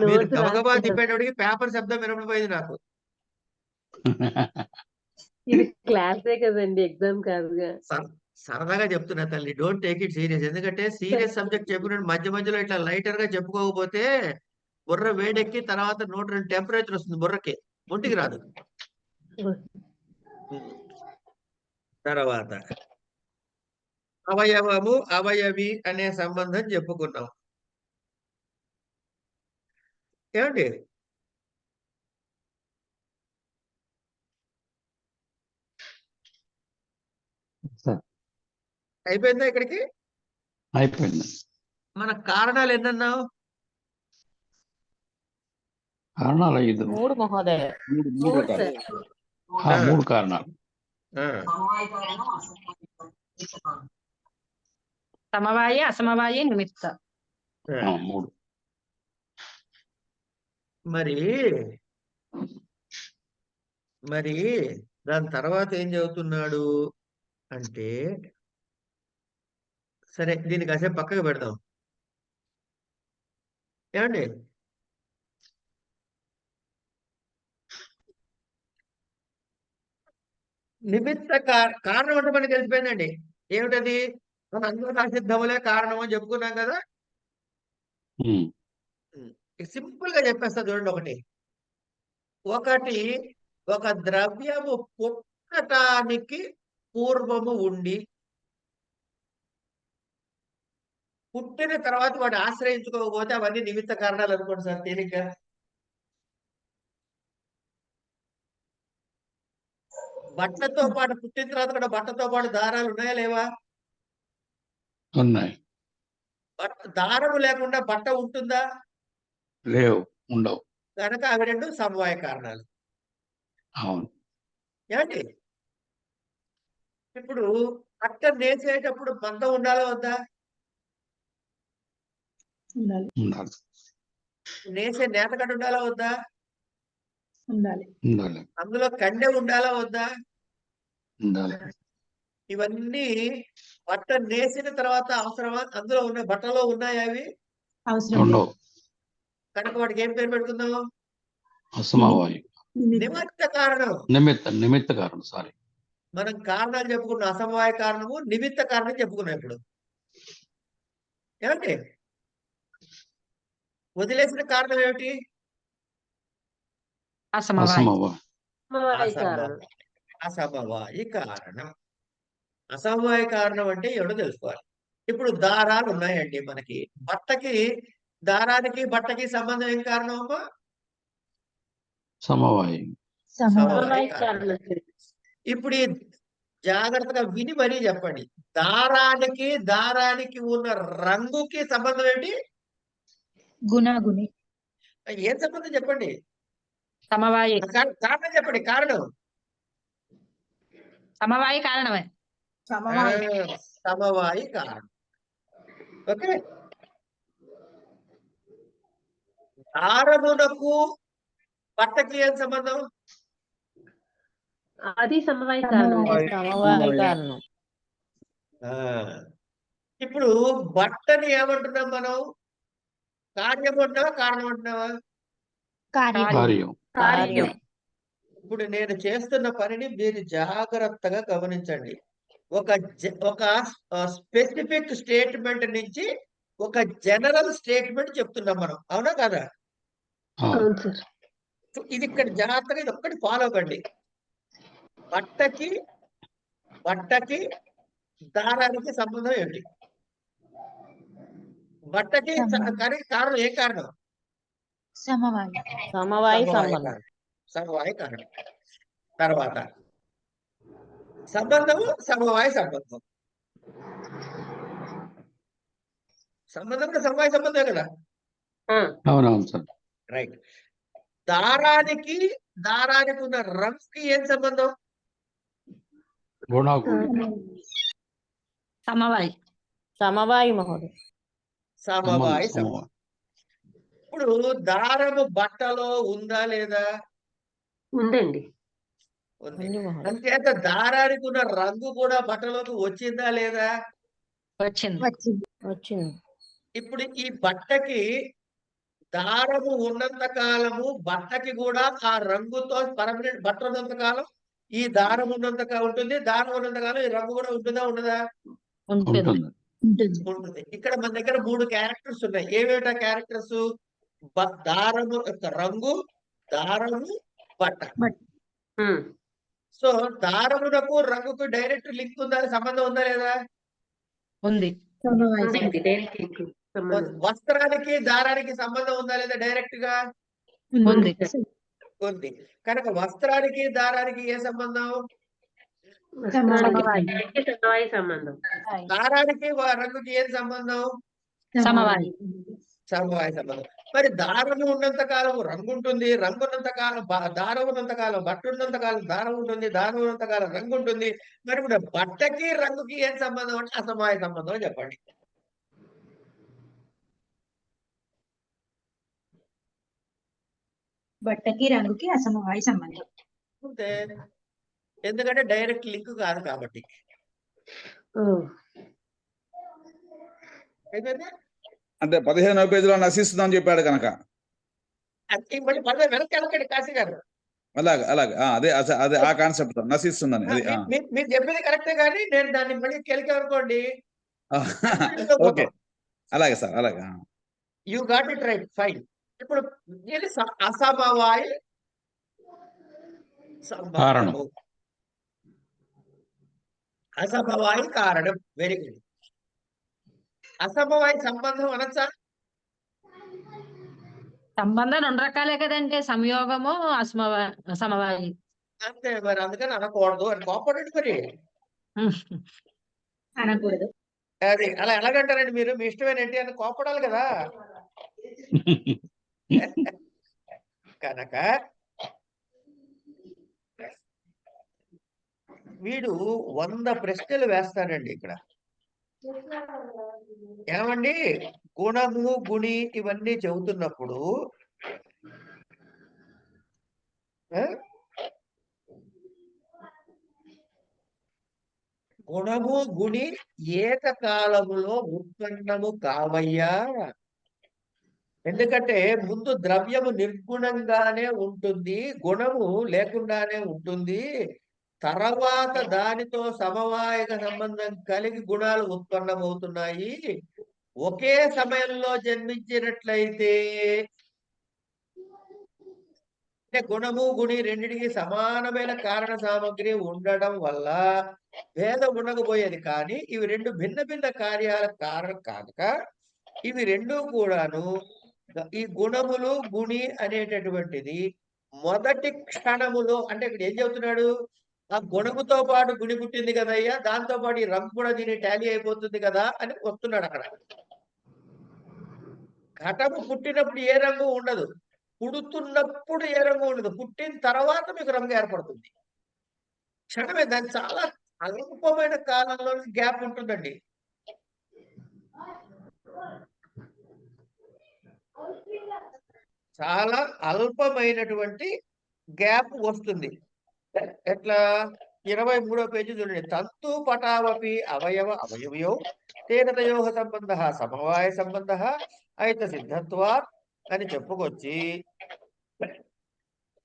S1: మీరు గబగబా తిప్పేటప్పటికి పేపర్ శబ్దం వినపడిపోయింది నాకు.
S5: ఇది క్లాసే కదండి, ఎగ్జామ్ కాదుగా.
S1: సరదాగా చెప్తున్నా తల్లి, డోంట్ టేక్ ఇట్ సీరియస్. ఎందుకంటే సీరియస్ సబ్జెక్ట్ చెప్పినట్టు మధ్య మధ్యలో ఇట్లా లైటర్ గా చెప్పుకోకపోతే బుర్ర వేడెక్కి తర్వాత 102 టెంపరేచర్ వస్తుంది బుర్రకి, ఒంటికి రాదు. తర్వాత అవయవము అవయవి అనే సంబంధం చెప్పుకున్నాం. ఏమండి? అయిపోయిందా ఇక్కడికి?
S2: అయిపోయింది.
S1: మన కారణాలు ఎన్నన్నావు?
S2: కారణాలు 5.
S10: 3 మహోదయ.
S2: 3 కారణాలు.
S4: సమవాయి అసమవాయి నిమిత్త.
S2: 3.
S1: మరి దాని తర్వాత ఏం చదువుతున్నాడు అంటే, సరే దీన్ని కాసేపు పక్కకు పెడదాం. ఏమండి, నిమిత్త కారణం అంటే మనకి తెలిసిపోయిందండి. ఏమిటది? మన అందరూ సిద్ధములే కారణం అని చెప్పుకున్నాం కదా. సింపుల్ గా చెప్పేస్తా చూడండి. ఒకటి ఒక ద్రవ్యము పుట్టటానికి పూర్వము ఉండి పుట్టిన తర్వాత వాడు ఆశ్రయించుకోకపోతే అవన్నీ నిమిత్త కారణాలు అనుకోండి సార్ తేలిగ్గా. బట్టతో పాటు పుట్టిన తర్వాత కూడా బట్టతో పాటు దారాలు ఉన్నాయా లేవా?
S2: ఉన్నాయి.
S1: దారము లేకుండా బట్ట ఉంటుందా?
S2: లేవు, ఉండవు.
S1: కనుక అవి రెండు సమవాయ కారణాలు.
S2: అవును.
S1: ఏమండి, ఇప్పుడు బట్ట నేసేటప్పుడు బంధం ఉండాలా వద్దా?
S7: ఉండాలి.
S2: ఉండాలి.
S1: నేసే నేతకట్టు ఉండాలా వద్దా?
S7: ఉండాలి.
S2: ఉండాలి.
S1: అందులో కండె ఉండాలా వద్దా?
S2: ఉండాలి.
S1: ఇవన్నీ బట్ట నేసిన తర్వాత అవసరమా? అందులో ఉన్న బట్టలో ఉన్నాయా అవి?
S7: అవసరం లేదు.
S2: ఉండవు.
S1: కనుక వాటికి ఏం పేరు పెట్టుకుందాం?
S2: అసమవాయి.
S1: నిమిత్త కారణం.
S2: నిమిత్త కారణం. సారీ,
S1: మనం కారణాలు చెప్పుకున్నాం. అసమవాయ కారణము, నిమిత్త కారణం చెప్పుకున్నాం. ఇప్పుడు ఏమంటే వదిలేసిన కారణం ఏమిటి?
S4: అసమవాయి.
S1: అసమవాయి కారణం. అసమవాయ కారణం అంటే ఏమిటో తెలుసుకోవాలి. ఇప్పుడు దారాలు ఉన్నాయండి మనకి. దారానికి బట్టకి సంబంధం ఏం కారణం అమ్మా?
S2: సమవాయి.
S1: సమవాయ కారణం. ఇప్పుడు ఈ జాగ్రత్తగా విని మరీ చెప్పండి. దారానికి ఉన్న రంగుకి సంబంధం ఏంటి?
S7: గుణాగుణి.
S1: ఏం సంబంధం చెప్పండి?
S4: సమవాయి.
S1: కారణం చెప్పండి. కారణం
S4: సమవాయి కారణమే.
S1: సమవాయి కారణం. ఓకే. దారమునకు బట్టకి ఏం సంబంధం?
S5: అది సమవాయి కారణం.
S10: సమవాయి కారణం.
S1: ఇప్పుడు బట్టని ఏమంటున్నాం మనం? కార్యం అంటున్నావా, కారణం అంటున్నావా?
S2: కార్యం.
S1: ఇప్పుడు నేను చేస్తున్న పనిని మీరు జాగ్రత్తగా గమనించండి. ఒక స్పెసిఫిక్ స్టేట్మెంట్ నుంచి ఒక జనరల్ స్టేట్మెంట్ చెప్తున్నాం మనం. అవునా కదా? ఇది ఇక్కడ జాగ్రత్తగా ఇది ఒక్కటి ఫాలో అవ్వండి. బట్టకి దారానికి సంబంధం ఏమిటి? బట్టకి కానీ కారణం ఏ కారణం?
S10: సమవాయి సంబంధం.
S1: సమవాయ కారణం. తర్వాత సంబంధము సమవాయ సంబంధం. సంబంధం కూడా సమవాయ సంబంధమే కదా?
S2: అవునవును సార్.
S1: రైట్. దారానికి ఉన్న రంగుకి ఏం సంబంధం?
S2: గుణాగుణి.
S4: సమవాయి.
S10: సమవాయి మహోదయ.
S1: సమవాయ సంబంధం. ఇప్పుడు దారము బట్టలో ఉందా లేదా?
S5: ఉందండి.
S1: ఉంది. అంతేత దారానికి ఉన్న రంగు కూడా బట్టలోకి వచ్చిందా లేదా?
S10: వచ్చింది.
S1: ఇప్పుడు ఈ బట్టకి దారము ఉన్నంత కాలము బట్టకి కూడా ఆ రంగుతో పర్మనెంట్. బట్ట ఉన్నంత కాలం ఈ దారం ఉన్నంత ఉంటుంది. దారం ఉన్నంత కాలం ఈ రంగు కూడా ఉంటుందా ఉండదా? ఉంటుంది. ఇక్కడ మన దగ్గర 3 క్యారెక్టర్స్ ఉన్నాయి. ఏవేటా క్యారెక్టర్స్? దారము యొక్క రంగు, దారము, బట్ట. సో దారమునకు రంగుకు డైరెక్ట్ లింక్ ఉందా? సంబంధం ఉందా లేదా?
S4: ఉంది.
S1: వస్త్రానికి దారానికి సంబంధం ఉందా లేదా? డైరెక్ట్ గా ఉంది. కనుక వస్త్రానికి దారానికి ఏ సంబంధం?
S5: సమవాయి సంబంధం.
S1: దారానికి రంగుకి ఏం సంబంధం?
S4: సమవాయి.
S1: సమవాయ సంబంధం. మరి దారము ఉన్నంత కాలం రంగు ఉంటుంది, రంగు ఉన్నంత కాలం దారం ఉన్నంత కాలం బట్ట ఉన్నంత కాలం దారం ఉంటుంది, దారం ఉన్నంత కాలం రంగు ఉంటుంది. మరి ఇప్పుడు బట్టకి రంగుకి ఏం సంబంధం అంటే అసమాయ సంబంధం అని చెప్పండి.
S7: బట్టకి రంగుకి అసమవాయ సంబంధం.
S1: అంతే, ఎందుకంటే డైరెక్ట్ లింక్ కాదు కాబట్టి. అయిపోయిందా?
S9: అంటే 15వ పేజీలో నశిస్తుందని చెప్పాడు కనుక
S1: అది మళ్ళీ పదే వెనక్కి వెళ్ళకండి కాశీ గారు.
S9: అలాగే అదే అదే ఆ కాన్సెప్ట్ నశిస్తుందని అది
S1: మీరు చెప్పింది కరెక్టే, కానీ నేను దాన్ని మళ్ళీ కెలికామనుకోండి.
S9: ఓకే, అలాగే సార్, అలాగే.
S1: You got it right, fine. ఇప్పుడు ఇది అసమవాయ సంబంధము, అసమవాయ కారణం. Very good. అసమవాయ సంబంధం అనొచ్చా?
S4: సంబంధం 2 రకాలే కదండి, సంయోగము సమవాయి.
S1: అంతే మరి, అందుకని అనకూడదు అని కోపడండి మరి.
S7: అనకూడదు.
S1: అది అలా ఎలాగంటారండి మీరు? మీ ఇష్టమైన ఏంటి అని కోపడాలి కదా. కనుక వీడు 100 ప్రశ్నలు వేస్తాడండి ఇక్కడ. ఏమండి, గుణము గుణి ఇవన్నీ చెబుతున్నప్పుడు గుణము గుణి ఏకకాలములో ఉత్పన్నము కావయ్యా. ఎందుకంటే ముందు ద్రవ్యము నిర్గుణంగానే ఉంటుంది, గుణము లేకుండానే ఉంటుంది. తర్వాత దానితో సమవాయక సంబంధం కలిగి గుణాలు ఉత్పన్నమవుతున్నాయి. ఒకే సమయంలో జన్మించినట్లయితే గుణము గుణి రెండిటికి సమానమైన కారణ సామగ్రి ఉండడం వల్ల భేదం ఉండకపోయేది. కానీ ఇవి రెండు భిన్న భిన్న కార్యాల కారణం కాక ఇవి రెండు కూడాను ఈ గుణములు గుణి అనేటటువంటిది మొదటి క్షణములో, అంటే ఇక్కడ ఏం చెబుతున్నాడు, ఆ గుణముతో పాటు గుణి పుట్టింది కదయ్యా, దాంతో పాటు ఈ రంగు కూడా దీని టాలీ అయిపోతుంది కదా అని వస్తున్నాడు అక్కడ. ఘటము పుట్టినప్పుడు ఏ రంగు ఉండదు, పుడుతున్నప్పుడు ఏ రంగు ఉండదు, పుట్టిన తర్వాత మీకు రంగు ఏర్పడుతుంది. క్షణమే, దాని చాలా అల్పమైన కాలంలో గ్యాప్ ఉంటుందండి. చాలా అల్పమైనటువంటి గ్యాప్ వస్తుంది. ఎట్లా? 23వ పేజీ చూడండి. తంతు పటావపి అవయవయో తేనతయో సంబంధ సమవాయ సంబంధ అయిత సిద్ధత్వా అని చెప్పుకొచ్చి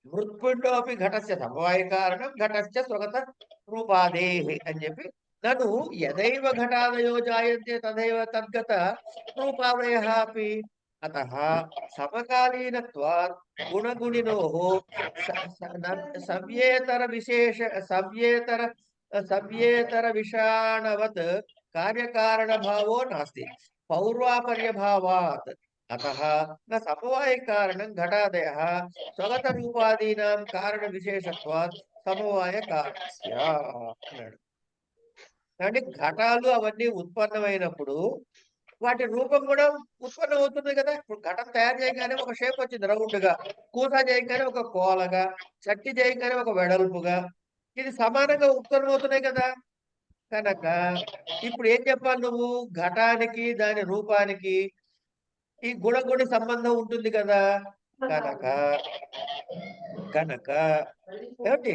S1: మృత్పిండోపి ఘటస్య సమవాయ కారణం ఘటస్య స్వగత రూపాదే అని చెప్పి నను యదైవ ఘటాదయో జాయంతే తదైవ తద్గత రూపాదయః అపి అతః సమకాలీనత్వాత్ గుణగుణినోః సవ్యేతర విషాణవత్ కార్యకారణ భావో నాస్తి పౌర్వాపర్య భావాత్ అతః న సమవాయ కారణం ఘటాదయః స్వగత రూపాదీనాం కారణ విశేషత్వాత్ సమవాయ కారణస్య అన్నాడు. అంటే ఘటాలు అవన్నీ ఉత్పన్నమైనప్పుడు వాటి రూపం కూడా ఉత్పన్నం అవుతుంది కదా. ఇప్పుడు ఘటం తయారు చేయగానే ఒక షేప్ వచ్చింది రౌండ్ గా, కూస చేయగానే ఒక కోలగా, చట్టి చేయగానే ఒక వెడల్పుగా, ఇది సమానంగా ఉత్పన్నం అవుతున్నాయి కదా. కనుక ఇప్పుడు ఏం చెప్పాలి నువ్వు, ఘటానికి దాని రూపానికి ఈ గుణగుణ సంబంధం ఉంటుంది కదా. కనుక ఏమిటి,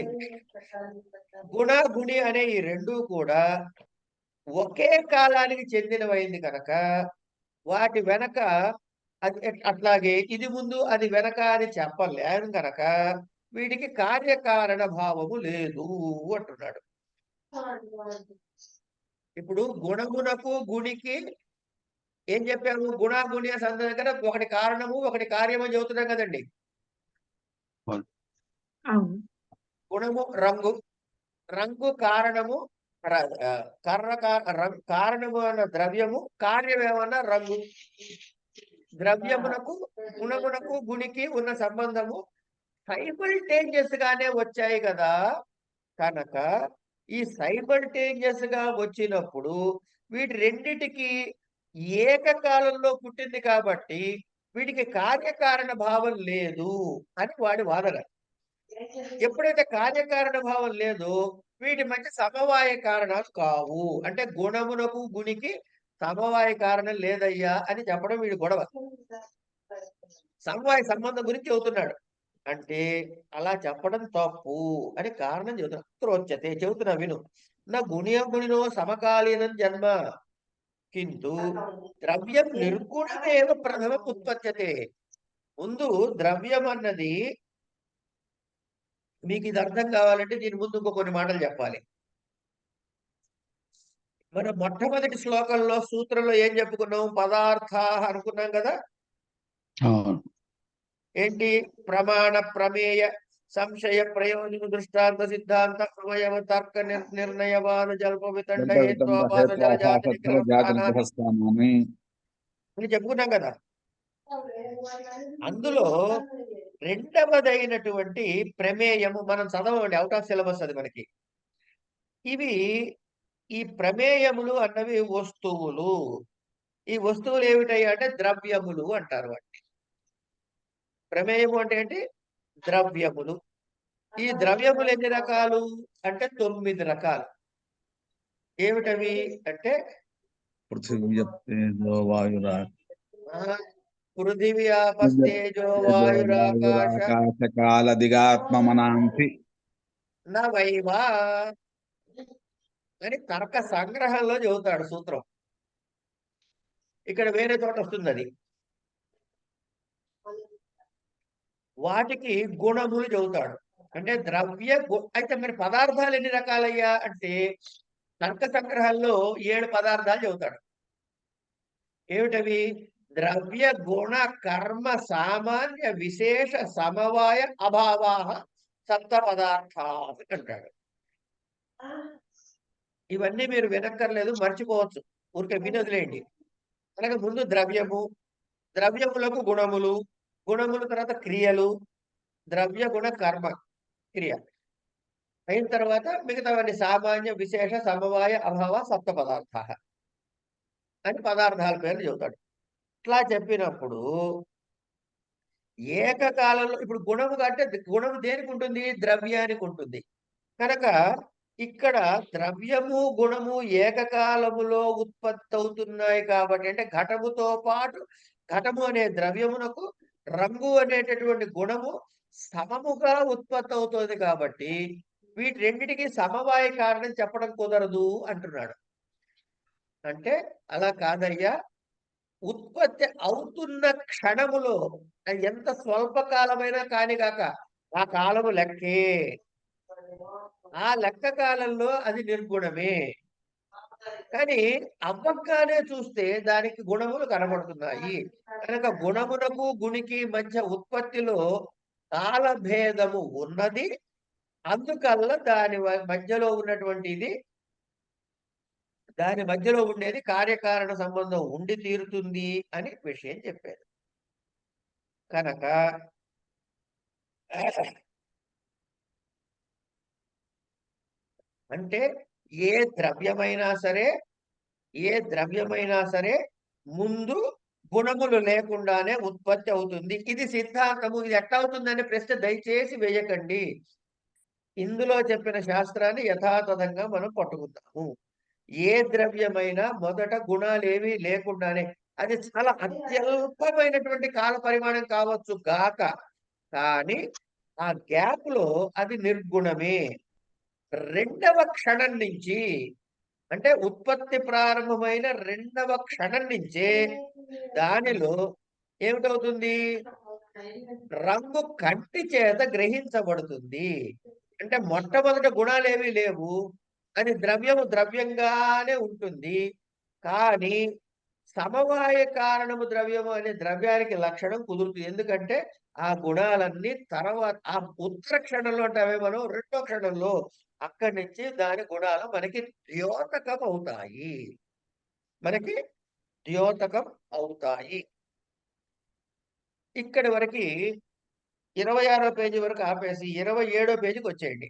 S1: గుణ గుణి అనే ఈ రెండు కూడా ఒకే కాలానికి చెందినవైంది కనుక వాటి వెనక అది అట్లాగే ఇది ముందు అది వెనక అని చెప్పలేను కనుక వీటికి కార్యకారణ భావము లేదు అంటున్నాడు. ఇప్పుడు గుణగుణకు గుణికి ఏం చెప్పాము, గుణాగుణి సందర్భం దగ్గర ఒకటి కారణము ఒకటి కార్యము చెబుతున్నాం కదండి. గుణము రంగు, రంగు కారణము, కారణము అన్న ద్రవ్యము, కార్యమేమన్నా రంగు. ద్రవ్యమునకు గుణమునకు గుణికి ఉన్న సంబంధము సైమల్టేనియస్ గానే వచ్చాయి కదా. కనుక ఈ సైమల్టేనియస్ గా వచ్చినప్పుడు వీటి రెండిటికి ఏకకాలంలో పుట్టింది కాబట్టి వీటికి కార్యకారణ భావం లేదు అని వాడి వాదన. ఎప్పుడైతే కార్యకారణ భావం లేదో వీటి మధ్య సమవాయ కారణాలు కావు. అంటే గుణమునకు గునికి సమవాయ కారణం లేదయ్యా అని చెప్పడం వీడి గొడవ. సమవాయ సంబంధం గురించి చెబుతున్నాడు. అంటే అలా చెప్పడం తప్పు అని కారణం చెబుతున్నా. త్రోచ్యతే చెబుతున్నా విను. నా గుణినో సమకాలీనం జన్మ కింటు ద్రవ్యం నిర్గుణమేవ ప్రథమం ఉత్పత్యతే. ముందు ద్రవ్యం అన్నది, మీకు ఇది అర్థం కావాలంటే దీని ముందు ఇంకో కొన్ని మాటలు చెప్పాలి. మన మొట్టమొదటి శ్లోకంలో సూత్రంలో ఏం చెప్పుకున్నాం? పదార్థ అనుకున్నాం కదా.
S2: అవును.
S1: ఏంటి? ప్రమాణ ప్రమేయ సంశయ ప్రయోజన దృష్టాంత సిద్ధాంత అవయవ తర్క నిర్ణయవాద జల్ప వితండ హేత్వాపాద జలజాతి
S9: జాతి
S1: అని చెప్పుకున్నాం కదా. అందులో రెండవదైనటువంటి ప్రమేయము మనం చదవండి, అవుట్ ఆఫ్ సిలబస్ అది మనకి. ఇవి ఈ ప్రమేయములు అన్నవి వస్తువులు. ఈ వస్తువులు ఏమిటయ్యా అంటే ద్రవ్యములు అంటారు వాటిని. ప్రమేయము అంటే ఏంటి? ద్రవ్యములు. ఈ ద్రవ్యములు ఎన్ని రకాలు అంటే 9 రకాలు. ఏమిటవి అంటే
S9: పృథివ్యప్తేజో వాయురా
S1: పృథివీ ఆపస్తేజో వాయురాకాశ
S9: కాల దిగాత్మమనాంసి
S1: నవైవా అని తర్క సంగ్రహంలో చెబుతాడు సూత్రం. ఇక్కడ వేరే చోట వస్తుంది అది. వాటికి గుణములు చెబుతాడు. అంటే అయితే మరి పదార్థాలు ఎన్ని రకాలయ్యా అంటే తర్క సంగ్రహంలో 7 పదార్థాలు చెబుతాడు. ఏమిటవి? ద్రవ్య గుణ కర్మ సామాన్య విశేష సమవాయ అభావాః సప్త పదార్థాలు అంటాడు. ఇవన్నీ మీరు వినక్కర్లేదు, మర్చిపోవచ్చు, ఊరికే వినొదిలేండి. అలాగే ముందు ద్రవ్యము, ద్రవ్యములకు గుణములు, గుణముల తర్వాత క్రియలు, ద్రవ్య గుణ కర్మ క్రియ అయిన తర్వాత మిగతావన్నీ సామాన్య విశేష సమవాయ అభావ సప్త పదార్థ అని పదార్థాల పేర్లు చెబుతాడు. ఇట్లా చెప్పినప్పుడు ఏకకాలంలో ఇప్పుడు గుణము అంటే గుణము దేనికి ఉంటుంది? ద్రవ్యానికి ఉంటుంది. కనుక ఇక్కడ ద్రవ్యము గుణము ఏకకాలములో ఉత్పత్తి అవుతున్నాయి కాబట్టి, అంటే ఘటముతో పాటు ఘటము అనే ద్రవ్యమునకు రంగు అనేటటువంటి గుణము సమముగా ఉత్పత్తి అవుతుంది కాబట్టి వీటి రెండిటికి సమవాయ కారణం చెప్పడం కుదరదు అంటున్నాడు. అంటే అలా కాదయ్యా, ఉత్పత్తి అవుతున్న క్షణములో ఎంత స్వల్పకాలమైనా కాని కాక ఆ కాలము లెక్కే. ఆ లెక్క కాలంలో అది నిర్గుణమే. కానీ అవ్వగానే చూస్తే దానికి గుణములు కనబడుతున్నాయి. కనుక గుణమునకు గునికి మధ్య ఉత్పత్తిలో కాల భేదము ఉన్నది. అందుకల్ల దాని మధ్యలో ఉన్నటువంటిది, దాని మధ్యలో ఉండేది కార్యకారణ సంబంధం ఉండి తీరుతుంది అని విషయం చెప్పారు. కనుక అంటే ఏ ద్రవ్యమైనా సరే ముందు గుణములు లేకుండానే ఉత్పత్తి అవుతుంది. ఇది సిద్ధాంతము. ఇది ఎట్లా అవుతుందనే ప్రశ్న దయచేసి వేయకండి. ఇందులో చెప్పిన శాస్త్రాన్ని యథాతథంగా మనం పట్టుకుందాము. ఏ ద్రవ్యమైనా మొదట గుణాలేవి లేకుండానే, అది చాలా అత్యల్పమైనటువంటి కాల పరిమాణం కావచ్చు గాక, కానీ ఆ గ్యాప్ లో అది నిర్గుణమే. రెండవ క్షణం నుంచి, అంటే ఉత్పత్తి ప్రారంభమైన రెండవ క్షణం నుంచే దానిలో ఏమిటవుతుంది? రంగు కంటి చేత గ్రహించబడుతుంది. అంటే మొట్టమొదటి గుణాలేవి లేవు, అది ద్రవ్యంగానే ఉంటుంది. కానీ సమవాయ కారణము ద్రవ్యము అనే ద్రవ్యానికి లక్షణం కుదురుతుంది. ఎందుకంటే ఆ గుణాలన్నీ తర్వాత ఆ ఉత్తర క్షణంలో అంటే అవే మనం రెండో క్షణంలో అక్కడి నుంచి దాని గుణాలు మనకి ద్యోతకం అవుతాయి. ఇక్కడి వరకు 26వ పేజీ వరకు ఆపేసి 27వ పేజీకి వచ్చేయండి.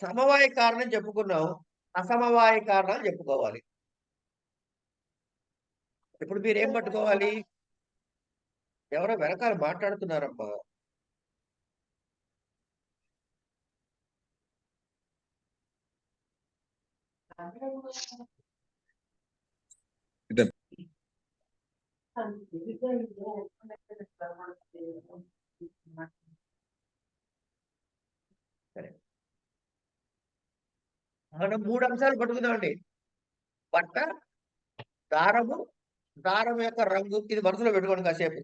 S1: సమవాయ కారణం చెప్పుకున్నాం, అసమవాయ కారణాలు చెప్పుకోవాలి. ఇప్పుడు మీరు ఏం పట్టుకోవాలి? ఎవరో వెనకాల మాట్లాడుతున్నారమ్మా. సరే, మనం 3 అంశాలు పట్టుకుందామండి. బట్ట, దారము, దారం యొక్క రంగు. ఇది మనసులో పెట్టుకోండి కాసేపు.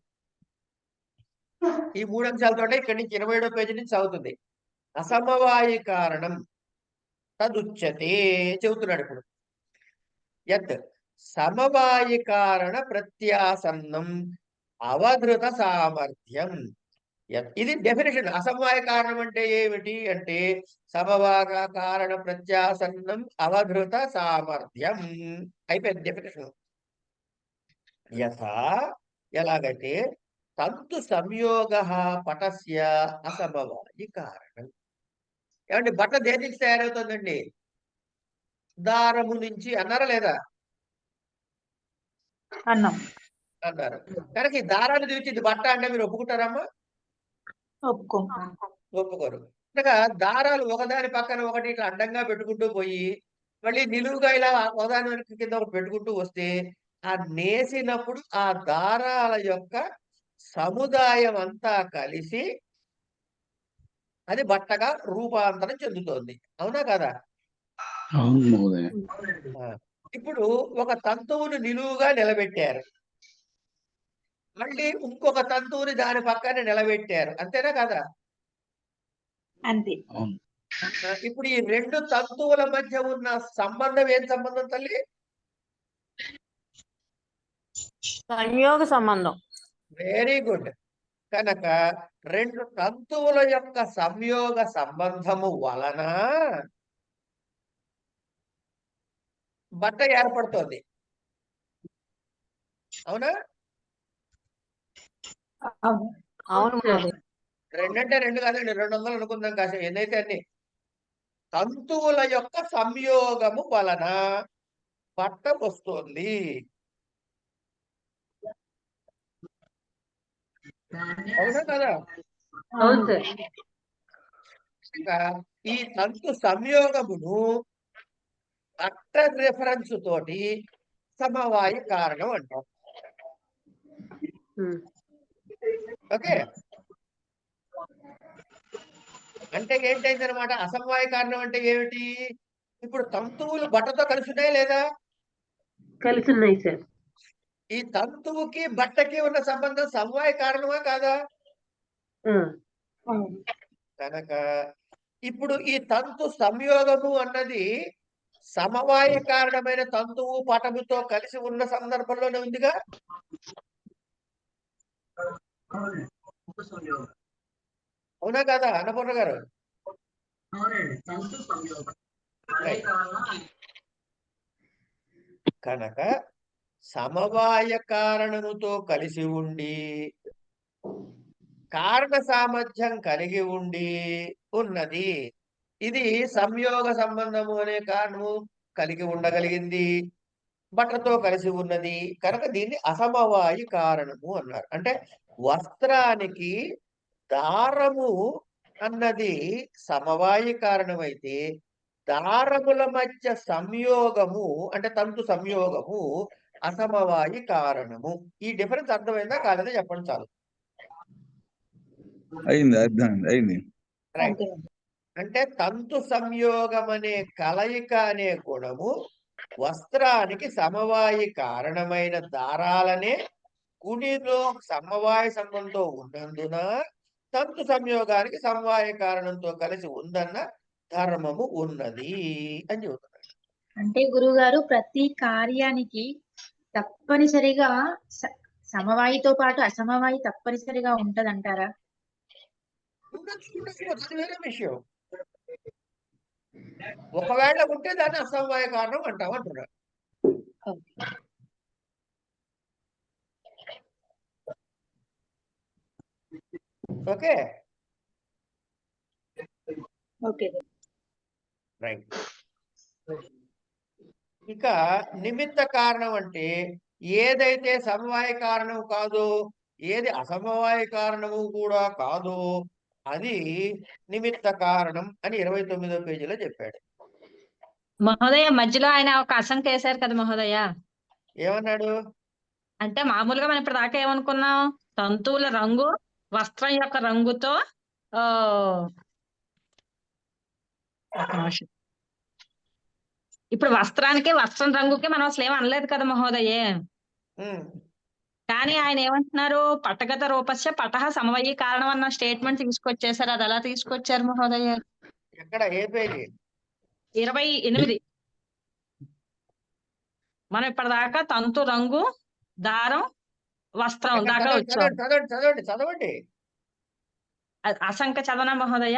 S1: ఈ 3 అంశాలతోటే ఇక్కడి నుంచి 27వ పేజీ నుంచి సాగుతుంది. అసమవాయి కారణం తదుచ్యతే చెబుతున్నాడు ఇప్పుడు. యత్ సమవాయి కారణ ప్రత్యాసన్నం అవధృత సామర్థ్యం. ఇది డెఫినేషన్. అసమవాయ కారణం అంటే ఏమిటి అంటే సమవాయ కారణ ప్రత్యాసన్నం అవధృత సామర్థ్యం. అయిపోయింది డెఫినేషన్. యథా ఎలాగైతే తంతు సంయోగ పటస్య అసమవాయి కారణం. ఏమంటే బట్ట దేని నుంచి తయారవుతుందండి? దారము నుంచి అన్నారా లేదా?
S7: అన్నం
S1: అన్నారు. కనుక ఈ దారాన్ని చూసి ఇది బట్ట అంటే మీరు ఒప్పుకుంటారమ్మా?
S7: ఒప్పుకో
S1: ఒప్పుకోరు. అనగా దారాలు ఒకదాని పక్కన ఒకటి ఇట్లా అడ్డంగా పెట్టుకుంటూ పోయి మళ్ళీ నిలువుగా ఇలా ఒకదాని వెనక కింద ఒకటి పెట్టుకుంటూ వస్తే ఆ నేసినప్పుడు ఆ దారాల యొక్క సముదాయం అంతా కలిసి అది బట్టగా రూపాంతరం చెందుతోంది. అవునా కదా?
S2: అవును మహోదయ.
S1: ఇప్పుడు ఒక తంతువును నిలువుగా నిలబెట్టారు, మళ్ళీ ఇంకొక తంతువుని దాని పక్కన నిలబెట్టారు. అంతేనా కదా?
S7: అంతే.
S2: అవును.
S1: ఇప్పుడు ఈ 2 తంతువుల మధ్య ఉన్న సంబంధం ఏం సంబంధం తల్లి?
S10: సంయోగ సంబంధం.
S1: Very good. కనుక 2 తంతువుల యొక్క సంయోగ సంబంధము వలన బట్ట ఏర్పడుతోంది. అవునా?
S10: అవును మహోదయ.
S1: 2 అంటే 2 కాదండి, 200 అనుకుందాం కాసేపు. ఎన్నైతే అన్ని తంతువుల యొక్క సంయోగము వలన బట్ట వస్తుంది. అవునా కదా?
S5: అవును సార్.
S1: ఇంకా ఈ తంతు సంయోగమును బట్ట రిఫరెన్స్ తోటి సమవాయ కారణం అంటాం. ఓకే, అంటే ఏంటైంది అనమాట? అసమవాయ కారణం అంటే ఏమిటి? ఇప్పుడు తంతువులు బట్టతో కలిసి ఉన్నాయా లేదా?
S5: కలిసి ఉన్నాయి సార్.
S1: ఈ తంతువుకి బట్టకి ఉన్న సంబంధం సమవాయ కారణమా కాదా? కనుక ఇప్పుడు ఈ తంతు సంయోగము అన్నది సమవాయ కారణమైన తంతువు పటముతో కలిసి ఉన్న సందర్భంలోనే ఉందిగా. అవునా కదా అన్నపూర్ణ గారు? కనుక సమవాయ కారణముతో కలిసి ఉండి కారణ సామర్థ్యం కలిగి ఉండి ఉన్నది. ఇది సంయోగ సంబంధము అనే కారణము కలిగి ఉండగలిగింది, బట్టతో కలిసి ఉన్నది. కనుక దీన్ని అసమవాయి కారణము అన్నారు. అంటే వస్త్రానికి దారము అన్నది సమవాయి కారణమైతే దారముల మధ్య సంయోగము అంటే తంతు సంయోగము అసమవాయి కారణము. ఈ డిఫరెన్స్ అర్థమైందా కాలేదా చెప్పండి చాలు.
S9: అయింది, అర్థమైంది, అయింది.
S1: రైట్. అంటే తంతు సంయోగం అనే కలయిక అనే గుణము వస్త్రానికి సమవాయి కారణమైన దారాలనే గుణిలో సమవాయ సంబంధంతో ఉన్నందున తంతు సంయోగానికి సమవాయ కారణంతో కలిసి ఉందన్న ధర్మము ఉన్నది అని చెబుతున్నాడు.
S7: అంటే గురువుగారు ప్రతి కార్యానికి తప్పనిసరిగా సమవాయితో పాటు అసమవాయి తప్పనిసరిగా ఉంటదంటారా?
S1: అది వేరే విషయం. ఒకవేళ ఉంటే దాన్ని అసమవాయ కారణం అంటాం అంటున్నాడు. Okay,
S7: okay,
S1: right. ఇక నిమిత్త కారణం అంటే ఏదైతే సమవాయ కారణం కాదో, ఏది అసమవాయ కారణము కూడా కాదో అది నిమిత్త కారణం అని 29వ పేజీలో చెప్పాడు.
S4: మహోదయ మధ్యలో ఆయన ఒక అసంఖ్య వేశారు కదా మహోదయ.
S1: ఏమన్నాడు?
S4: అంటే మామూలుగా మనం ఇప్పుడు దాకా ఏమనుకున్నాం, తంతువుల రంగు వస్త్రం యొక్క రంగుతో ఆ ఒక నిమిషం. ఇప్పుడు వస్త్రం రంగుకి మనం అసలు ఏం అనలేదు కదా మహోదయే. కానీ ఆయన ఏమంటున్నారు, పటగత రూపస్య పటః సమవయీ కారణం అన్న స్టేట్మెంట్ తీసుకొచ్చేసారు. అది ఎలా తీసుకొచ్చారు మహోదయ?
S1: ఎక్కడ? ఏ పేజీ?
S4: 28. మనం ఇప్పటిదాకా తంతు రంగు, దారం, వస్త్రం దాకా వచ్చాం.
S1: చదవండి.
S4: అసంఖ్య చదవనా మహోదయ?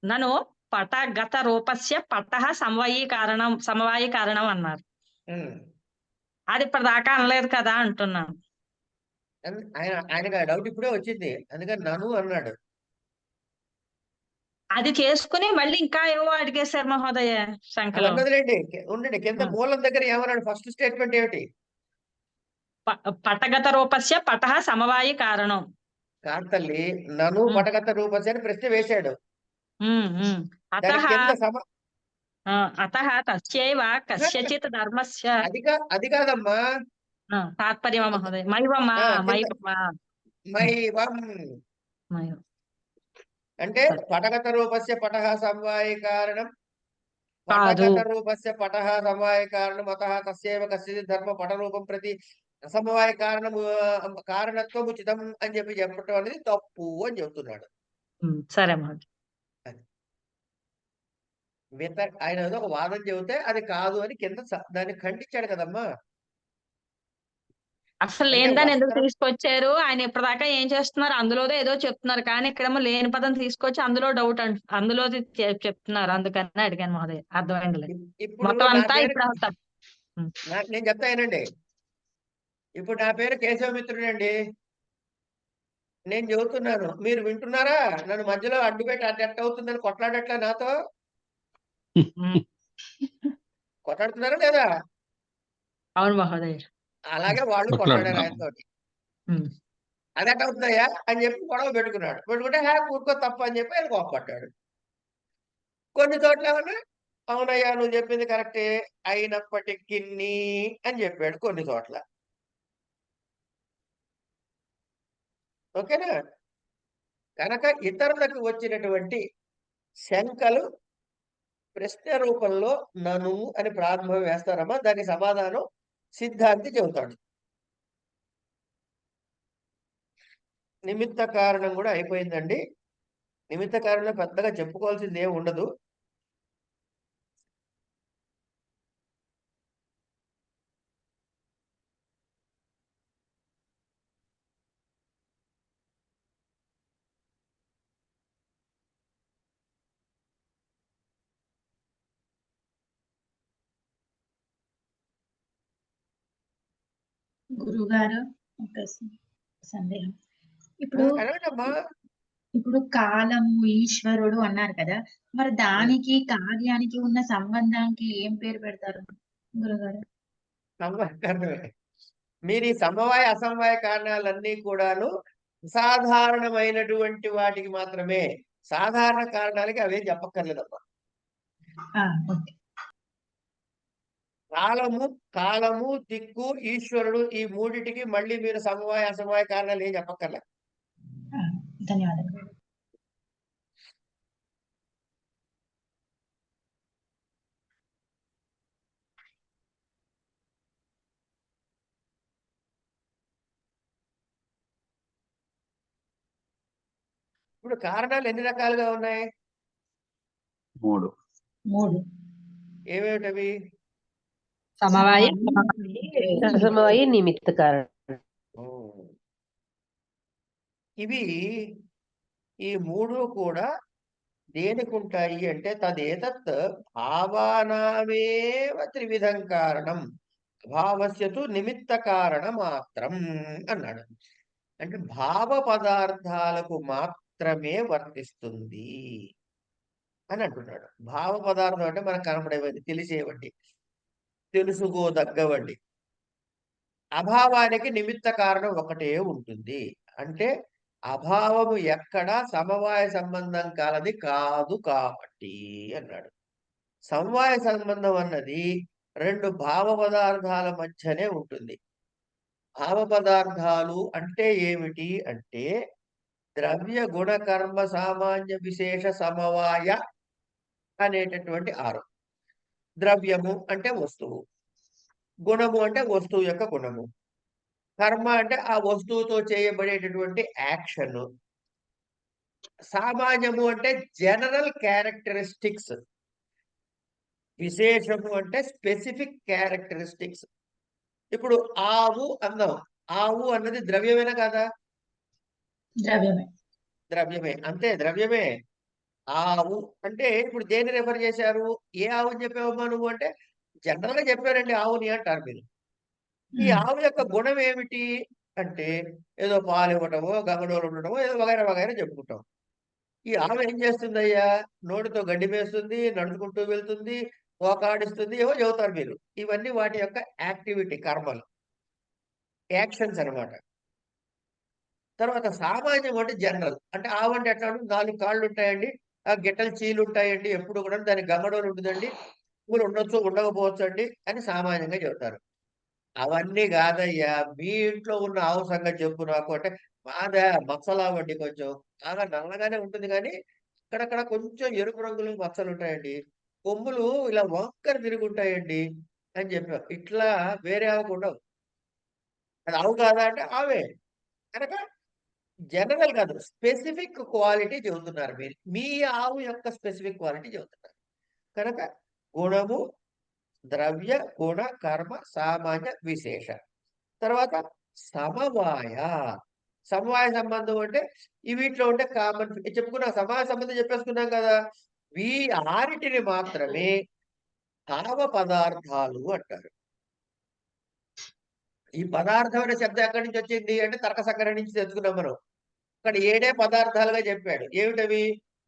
S4: నన్ను పటగత రూపస్య పటః సమవాయీ కారణం అన్నారు. అది ఇప్పటిదాకా అనలేదు కదా అంటున్నాను.
S1: ఆయనకు డౌట్ ఇప్పుడే వచ్చింది, అందుకని నన్ను అన్నాడు.
S4: అది చేసుకుని మళ్ళీ ఇంకా ఏవో అడిగేశారు మహోదయ శంకలో.
S1: ఉండండి, కింద మూలం దగ్గర ఏమన్నాడు? ఫస్ట్ స్టేట్మెంట్ ఏమిటి?
S4: పటగత రూపస్య పటః సమవాయీ కారణం.
S1: కాదు తల్లి, నను పటగత రూపస్య అని ప్రశ్న వేశాడు.
S4: అతః తస్యైవ కస్యచిత్ ధర్మస్య.
S1: అది కాదమ్మా,
S4: తాత్పర్యమా మహోదయ?
S1: అంటే పటగత రూపస్య పటః సమవాయ కారణం, పటగత రూపస్య పటః సమవాయ కారణం, అతః తస్యైవ కస్యచిత్ ధర్మ పటరూపం ప్రతి సమవాయ కారణత్వం ఉచితం అని చెప్పటం అనేది తప్పు అని చెప్తున్నాడు.
S4: సరే మహోదయ.
S1: ఆయన ఏదో ఒక వాదన చెబితే అది కాదు అని కింద దాన్ని ఖండించాడు కదమ్మా.
S4: అసలు లేని దాన్ని ఎందుకు తీసుకొచ్చారు? ఆయన ఇప్పటిదాకా ఏం చేస్తున్నారు? అందులోదో ఏదో చెప్తున్నారు, కానీ ఇక్కడేమో లేని పదం తీసుకొచ్చి అందులో డౌట్ అందులో చెప్తున్నారు. అందుకని అడిగాను మహోదయ. అర్థమైంది. మొత్తం అంతా ఇప్పుడు
S1: నేను చెప్తానండి. ఇప్పుడు నా పేరు కేశవమిత్రుడు అండి. నేను చెబుతున్నాను, మీరు వింటున్నారా? నన్ను మధ్యలో అడ్డుపెట్టి అది ఎట్ట అవుతుందని కొట్లాడట్లా నాతో? కొట్లాడుతున్నారా లేదా?
S4: అవును మహోదయ.
S1: అలాగే వాళ్ళు కొట్లాడారు ఆయనతో. అది ఎట్ట అవుతుందయ్యా అని చెప్పి గొడవ పెట్టుకుంటే ఊరుకో తప్ప అని చెప్పి ఆయన కోపపడ్డాడు. కొన్ని చోట్ల ఏమన్నా అవునయ్యా నువ్వు చెప్పింది కరెక్టే అయినప్పటికీ అని చెప్పాడు కొన్ని చోట్ల. ఓకేనా? కనుక ఇతరులకు వచ్చినటువంటి శంకలు ప్రశ్న రూపంలో నను అని ప్రారంభం వేస్తారమ్మా. దానికి సమాధానం సిద్ధాంతి చెబుతాడు. నిమిత్త కారణం కూడా అయిపోయిందండి. నిమిత్త కారణం పెద్దగా చెప్పుకోవాల్సింది ఏమి ఉండదు.
S7: గురుగారు ఒక సందేహం. ఇప్పుడు కాలము ఈశ్వరుడు అన్నారు కదా, మరి దానికి కార్యానికి ఉన్న సంబంధానికి ఏం పేరు పెడతారు గురుగారు?
S1: మీరు ఈ సమవాయ అసమవాయ కారణాలన్నీ కూడాను సాధారణమైనటువంటి వాటికి మాత్రమే, సాధారణ కారణాలకి అవే చెప్పక్కర్లేదమ్మా. కాలము దిక్కు ఈశ్వరుడు ఈ మూడిటికి మళ్ళీ మీరు సమవాయ అసమవాయ కారణాలు ఏం చెప్పక్కర్లే.
S7: ధన్యవాదాలు.
S1: ఇప్పుడు కారణాలు ఎన్ని రకాలుగా ఉన్నాయి?
S7: 3.
S1: ఏమేమిటవి?
S4: సమవాయి,
S3: అసమవాయి, నిమిత్త కారణం.
S1: ఇవి ఈ 3 కూడా దేనికి ఉంటాయి అంటే తదేతత్ భావానామేవ త్రివిధం కారణం భావస్యతు నిమిత్త కారణ మాత్రం అన్నాడు. అంటే భావ పదార్థాలకు మాత్రమే వర్తిస్తుంది అని అంటున్నాడు. భావ పదార్థం అంటే మనకు కనపడేవండి, తెలిసేవండి, తెలుసుకోదగ్గవండి. అభావానికి నిమిత్త కారణం ఒకటే ఉంటుంది. అంటే అభావము ఎక్కడ సమవాయ సంబంధం కలది కాదు కాబట్టి అన్నాడు. సమవాయ సంబంధం అన్నది రెండు భావ పదార్థాల మధ్యనే ఉంటుంది. భావ పదార్థాలు అంటే ఏమిటి అంటే ద్రవ్య గుణ కర్మ సామాన్య విశేష సమవాయ అనేటటువంటి 6. ద్రవ్యము అంటే వస్తువు, గుణము అంటే వస్తువు యొక్క గుణము, కర్మ అంటే ఆ వస్తువుతో చేయబడేటటువంటి యాక్షన్, సామాన్యము అంటే జనరల్ క్యారెక్టరిస్టిక్స్, విశేషము అంటే స్పెసిఫిక్ క్యారెక్టరిస్టిక్స్. ఇప్పుడు ఆవు అన్నాం, ఆవు అన్నది ద్రవ్యమేనా కాదా?
S7: ద్రవ్యమే.
S1: ద్రవ్యమే, అంతే, ద్రవ్యమే. ఆవు అంటే ఇప్పుడు దేన్ని రెఫర్ చేశారు? ఏ ఆవు అని చెప్పావమ్మా నువ్వు అంటే జనరల్ గా చెప్పారండి ఆవుని అంటారు మీరు. ఈ ఆవు యొక్క గుణం ఏమిటి అంటే ఏదో పాలు ఇవ్వటమో, గంగడోలు ఉండటమో, ఏదో వగైరా వగైరా చెప్పుకుంటాం. ఈ ఆవు ఏం చేస్తుందయ్యా? నోటితో గడ్డి వేస్తుంది, నడుచుకుంటూ వెళ్తుంది, తోకాడిస్తుంది, ఏవో చెబుతారు మీరు. ఇవన్నీ వాటి యొక్క యాక్టివిటీ, కర్మలు, యాక్షన్స్ అన్నమాట. తర్వాత సామాన్యం అంటే జనరల్. అంటే ఆవు అంటే ఎట్లా ఉంటుంది? 4 కాళ్ళు ఉంటాయండి, ఆ గిట్టలు చీలు ఉంటాయండి, ఎప్పుడు కూడా దానికి గంగడోలు ఉంటుందండి, పూలు ఉండొచ్చు ఉండకపోవచ్చు అండి అని సామాన్యంగా చెబుతారు. అవన్నీ కాదయ్యా, మీ ఇంట్లో ఉన్న ఆవు సంగతి చెప్పు నాకు అంటే మాదా మచ్చలావండి, కొంచెం బాగా నల్లగానే ఉంటుంది కానీ అక్కడక్కడ కొంచెం ఎరుపు రంగులు మచ్చలు ఉంటాయండి, కొమ్ములు ఇలా వంకర తిరుగుంటాయండి అని చెప్పాం. ఇట్లా వేరే ఆవుకు ఉండవు. అది ఆవు కాదా అంటే ఆవే. కనుక జనరల్ కాదు, స్పెసిఫిక్ క్వాలిటీ చెబుతున్నారు మీరు. మీ ఆవు యొక్క స్పెసిఫిక్ క్వాలిటీ చెబుతున్నారు. కనుక గుణము, ద్రవ్య గుణ కర్మ సామాన్య విశేష. తర్వాత సమవాయ. సమవాయ సంబంధం అంటే ఈ వీటిలో ఉంటే కామన్ చెప్పుకున్నా, సమవాయ సంబంధం చెప్పేసుకున్నాం కదా. ఈ 6టిని మాత్రమే భావ పదార్థాలు అంటారు. ఈ పదార్థం అనే శబ్దం ఎక్కడి నుంచి వచ్చింది అంటే తర్క సంగ్రహం నుంచి తెచ్చుకున్నాం మనం. ఇక్కడ 7 పదార్థాలుగా చెప్పాడు. ఏమిటవి?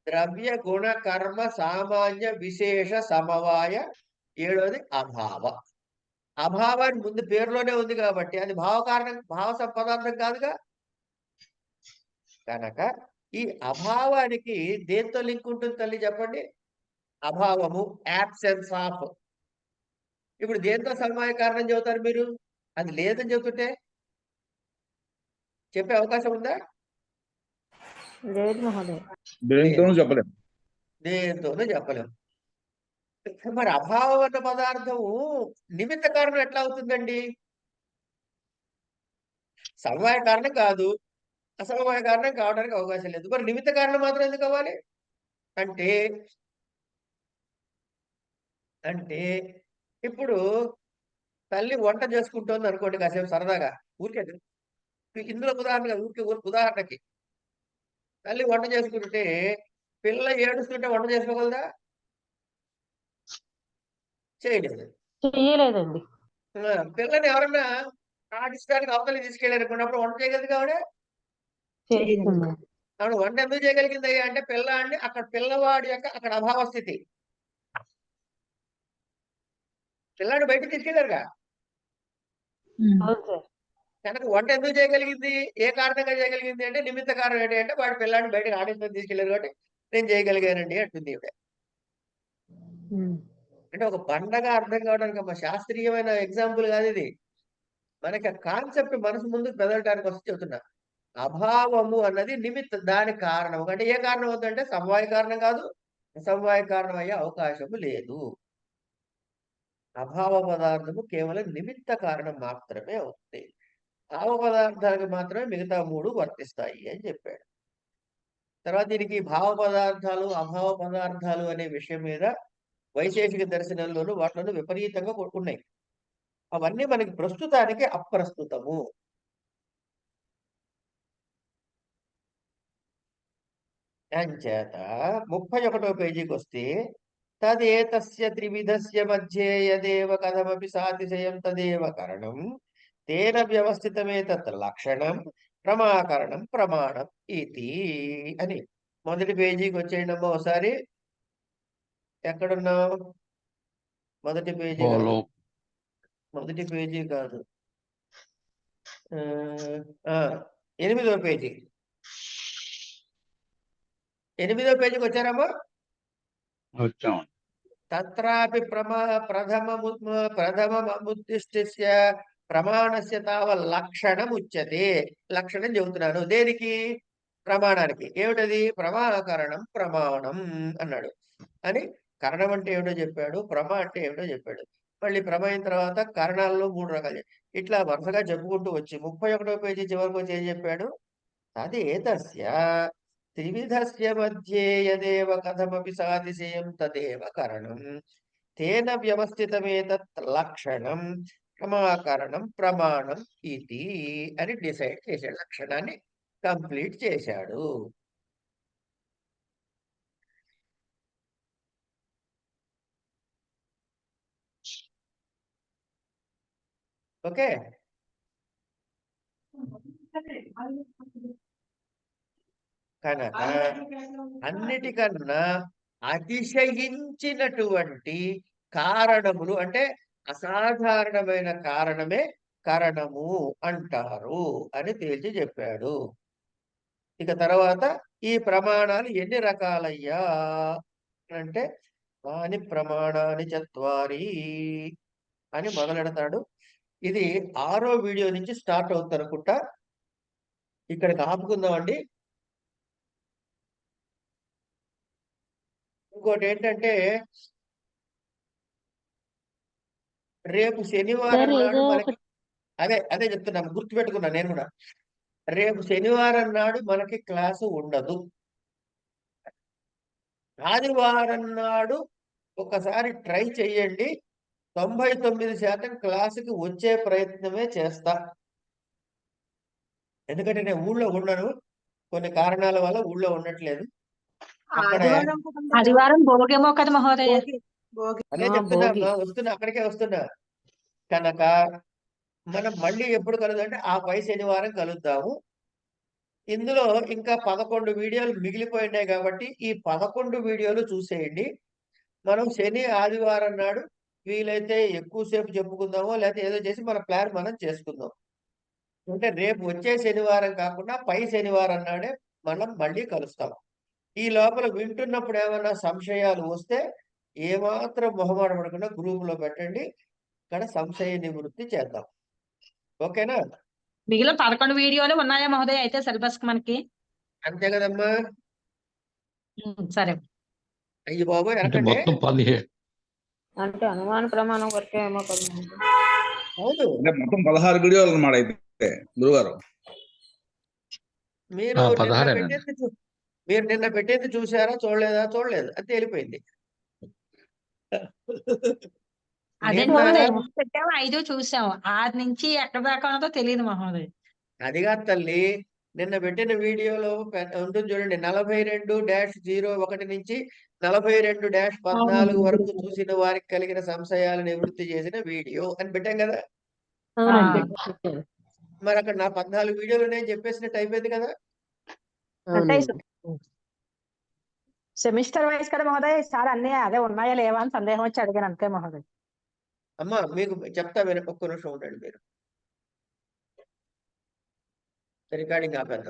S1: ద్రవ్య గుణ కర్మ సామాన్య విశేష సమవాయ. 7వది అభావ. అభావాన్ని ముందు పేరులోనే ఉంది కాబట్టి అది భావకారణం, భావ పదార్థం కాదుగా. కనుక ఈ అభావానికి దేంతో లింక్ ఉంటుంది తల్లి చెప్పండి? అభావము, యాబ్సెన్స్ ఆఫ్. ఇప్పుడు దేంతో సమవాయ కారణం చెబుతారు మీరు? అది లేదని చెబుతుంటే చెప్పే అవకాశం ఉందా?
S10: లేదు మహోదయ.
S9: దేంతోనూ చెప్పలేము.
S1: దేంతోనూ చెప్పలేము. మరి అభావం అన్న పదార్థము నిమిత్త కారణం ఎట్లా అవుతుందండి? సమవాయ కారణం కాదు, అసమవాయ కారణం కావడానికి అవకాశం లేదు. మరి నిమిత్త కారణం మాత్రం ఎందుకు అవ్వాలి అంటే అంటే ఇప్పుడు తల్లి వంట చేసుకుంటోంది అనుకోండి కాసేపు సరదాగా, ఊరికే ఇందులో ఉదాహరణ, ఊరికే ఉదాహరణకి తల్లి వంట చేసుకుంటే పిల్ల ఏడుస్తుంటే వంట చేసుకోగలదా? చేయలేదు.
S5: చెయ్యలేదండి.
S1: పిల్లని ఎవరన్నా ఆడించడానికి అవతలకి తీసుకెళ్ళారనుకున్నప్పుడు వంట చేయగలదు కావడే?
S5: చేస్తుంది.
S1: ఆవిడ వంట ఎందుకు చేయగలిగింది అంటే పిల్లాడిని అక్కడ పిల్లవాడి యొక్క అక్కడ అభావ స్థితి, పిల్లాడిని బయటకు తీసుకెళ్లారుగా.
S5: అవును సార్.
S1: కనుక వంట ఎందుకు చేయగలిగింది? ఏ కారణంగా చేయగలిగింది అంటే నిమిత్త కారణం ఏంటి అంటే వాడి పిల్లాడిని బయటకు ఆడించడానికి తీసుకెళ్లారు కాబట్టి నేను చేయగలిగానండి అంటుంది ఈవిడ. అంటే ఒక పండగ అర్థం కావడానికి ఒక శాస్త్రీయమైన ఎగ్జాంపుల్ కాదు ఇది. మనకి ఆ కాన్సెప్ట్ మనసు ముందుకు పెదలటానికి వస్తే చెబుతున్నా. అభావము అన్నది నిమిత్త, దాని కారణం అంటే ఏ కారణం అవుతుందంటే సమవాయ కారణం కాదు, అసమవాయ కారణం అయ్యే అవకాశము లేదు. అభావ పదార్థము కేవలం నిమిత్త కారణం మాత్రమే అవుతుంది. భావ పదార్థాలకు మాత్రమే మిగతా 3 వర్తిస్తాయి అని చెప్పాడు. తర్వాత దీనికి భావ పదార్థాలు, అభావ పదార్థాలు అనే విషయం మీద వైశేషిక దర్శనంలోనూ వాటిలోనూ విపరీతంగా ఉన్నాయి. అవన్నీ మనకి ప్రస్తుతానికి అప్రస్తుతము. అంచేత 31వ పేజీకి వస్తే తదేతస్య త్రివిధస్య మధ్యే యదేవ కథమపి సాతిశయం తదేవ కరణం తేన వ్యవస్థితమేతత్ లక్షణం ప్రమాకరణం ప్రమాణం ఇది అని. మొదటి పేజీకి వచ్చేయండమ్మా ఒకసారి. ఎక్కడున్నావు? మొదటి పేజీ కాదు, మొదటి పేజీ కాదు, 8వ పేజీ 8వ పేజీకి వచ్చారమ్మా.
S2: వచ్చాం.
S1: తత్రాపి ప్రథమముద్దిష్టస్య ప్రమాణస్య తావ లక్షణం ఉచ్యతే. లక్షణం చెబుతున్నాను దేనికి? ప్రమాణానికి. ఏమిటది? ప్రమాణకరణం ప్రమాణం అన్నాడు. అని కరణం అంటే ఏమిటో చెప్పాడు, ప్రమ అంటే ఏమిటో చెప్పాడు. మళ్ళీ ప్రమ అయిన తర్వాత కరణాల్లో 3 రకాలు. ఇట్లా వరుసగా చెప్పుకుంటూ వచ్చి 31వ పేజీ చివరికి వచ్చి ఏం చెప్పాడు? తదేతస్య త్రివిధస్య మధ్యే యదేవ కథమపి సాతిశయం తదేవ కరణం తేన వ్యవస్థితమేతత్ లక్షణం ప్రమాకరణం ప్రమాణం ఇది అని డిసైడ్ చేశాడు. లక్షణాన్ని కంప్లీట్ చేశాడు. ఓకే. కనుక అన్నిటికన్నా అతిశయించినటువంటి కారణములు అంటే అసాధారణమైన కారణమే కరణము అంటారు అని తేల్చి చెప్పాడు. ఇక తర్వాత ఈ ప్రమాణాలు ఎన్ని రకాలయ్యా అంటే వాని ప్రమాణాన్ని చత్వారి అని మొదలెడతాడు. ఇది 6వ వీడియో నుంచి స్టార్ట్ అవుతుంది అనుకుంటా. ఇక్కడికి ఆపుకుందామండి. ఇంకోటి ఏంటంటే రేపు శనివారం నాడు మనకి అదే చెప్తున్నాను, గుర్తుపెట్టుకున్నా నేను కూడా. రేపు శనివారం నాడు మనకి క్లాసు ఉండదు. ఆదివారం నాడు ఒకసారి ట్రై చెయ్యండి. 99% క్లాసుకి వచ్చే ప్రయత్నమే చేస్తా. ఎందుకంటే నేను ఊళ్ళో ఉండను, కొన్ని కారణాల వల్ల ఊళ్ళో ఉండట్లేదు. అక్కడ
S4: ఆదివారం భోగేమో కదా మహోదయ.
S1: అదే చెప్తున్నా, వస్తున్నా, అక్కడికే వస్తున్నా. కనుక మనం మళ్ళీ ఎప్పుడు కలుద్దామంటే ఆ పై శనివారం కలుద్దాము. ఇందులో ఇంకా 11 వీడియోలు మిగిలిపోయినాయి కాబట్టి ఈ 11 వీడియోలు చూసేయండి. మనం శని ఆదివారం నాడు వీలైతే ఎక్కువసేపు చెప్పుకుందామో లేకపోతే ఏదో చేసి మన ప్లాన్ మనం చేసుకుందాం. అంటే రేపు వచ్చే శనివారం కాకుండా పై శనివారం నాడే మనం మళ్ళీ కలుస్తాం. ఈ లోపల వింటున్నప్పుడు ఏమైనా సంశయాలు వస్తే ఏమాత్రం మొహమాట పడకుండా గ్రూపులో పెట్టండి. ఇక్కడ సంశయ నివృత్తి చేద్దాం. ఓకేనా?
S4: మిగిలిన 11 వీడియోలు ఉన్నాయా మహోదయ అయితే సిలబస్ మనకి?
S1: అంతే కదమ్మా.
S4: సరే.
S1: అయ్యి బాబు
S2: అంటే
S1: ఎనకండి.
S2: మొత్తం 17.
S10: అంటే అనుమాన ప్రమాణం వరకే ఏమో కదా.
S1: అవును,
S9: అంటే మొత్తం 16 వీడియోలు అన్నమాట అయితే గురుగారు.
S1: మీరు
S2: 16
S1: నిన్న పెట్టేది చూసారా చూడలేదా? చూడలేదు, అంతే వెళ్ళిపోయింది.
S4: అదే
S1: నిన్న
S4: మహోదయ 3 పెట్టాము, 5 చూసాము. 6 నుంచి ఎక్కడ దాకా ఉన్నదో తెలియదు మహోదయ.
S1: అది కాదు తల్లి, నిన్న పెట్టిన వీడియోలో ఉంటుంది చూడండి, 42-01 నుంచి 42-14 వరకు చూసిన వారికి కలిగిన సంశయాలు నివృత్తి చేసిన వీడియో అని పెట్టాం కదా. మరి అక్కడ నా 14 వీడియోలు నేను చెప్పేసినట్టు అయిపోయింది కదా.
S4: అంటే సెమిస్టర్ వైజ్ కదా మహోదయ. సార్ అన్ని అదే ఉన్నాయా లేవా అని సందేహం వచ్చి అడిగాను అంతే మహోదయ.
S1: అమ్మా మీకు చెప్తా, ఒక్క నిమిషం ఉండండి. మీరు రికార్డింగ్ ఆపేద్దాం.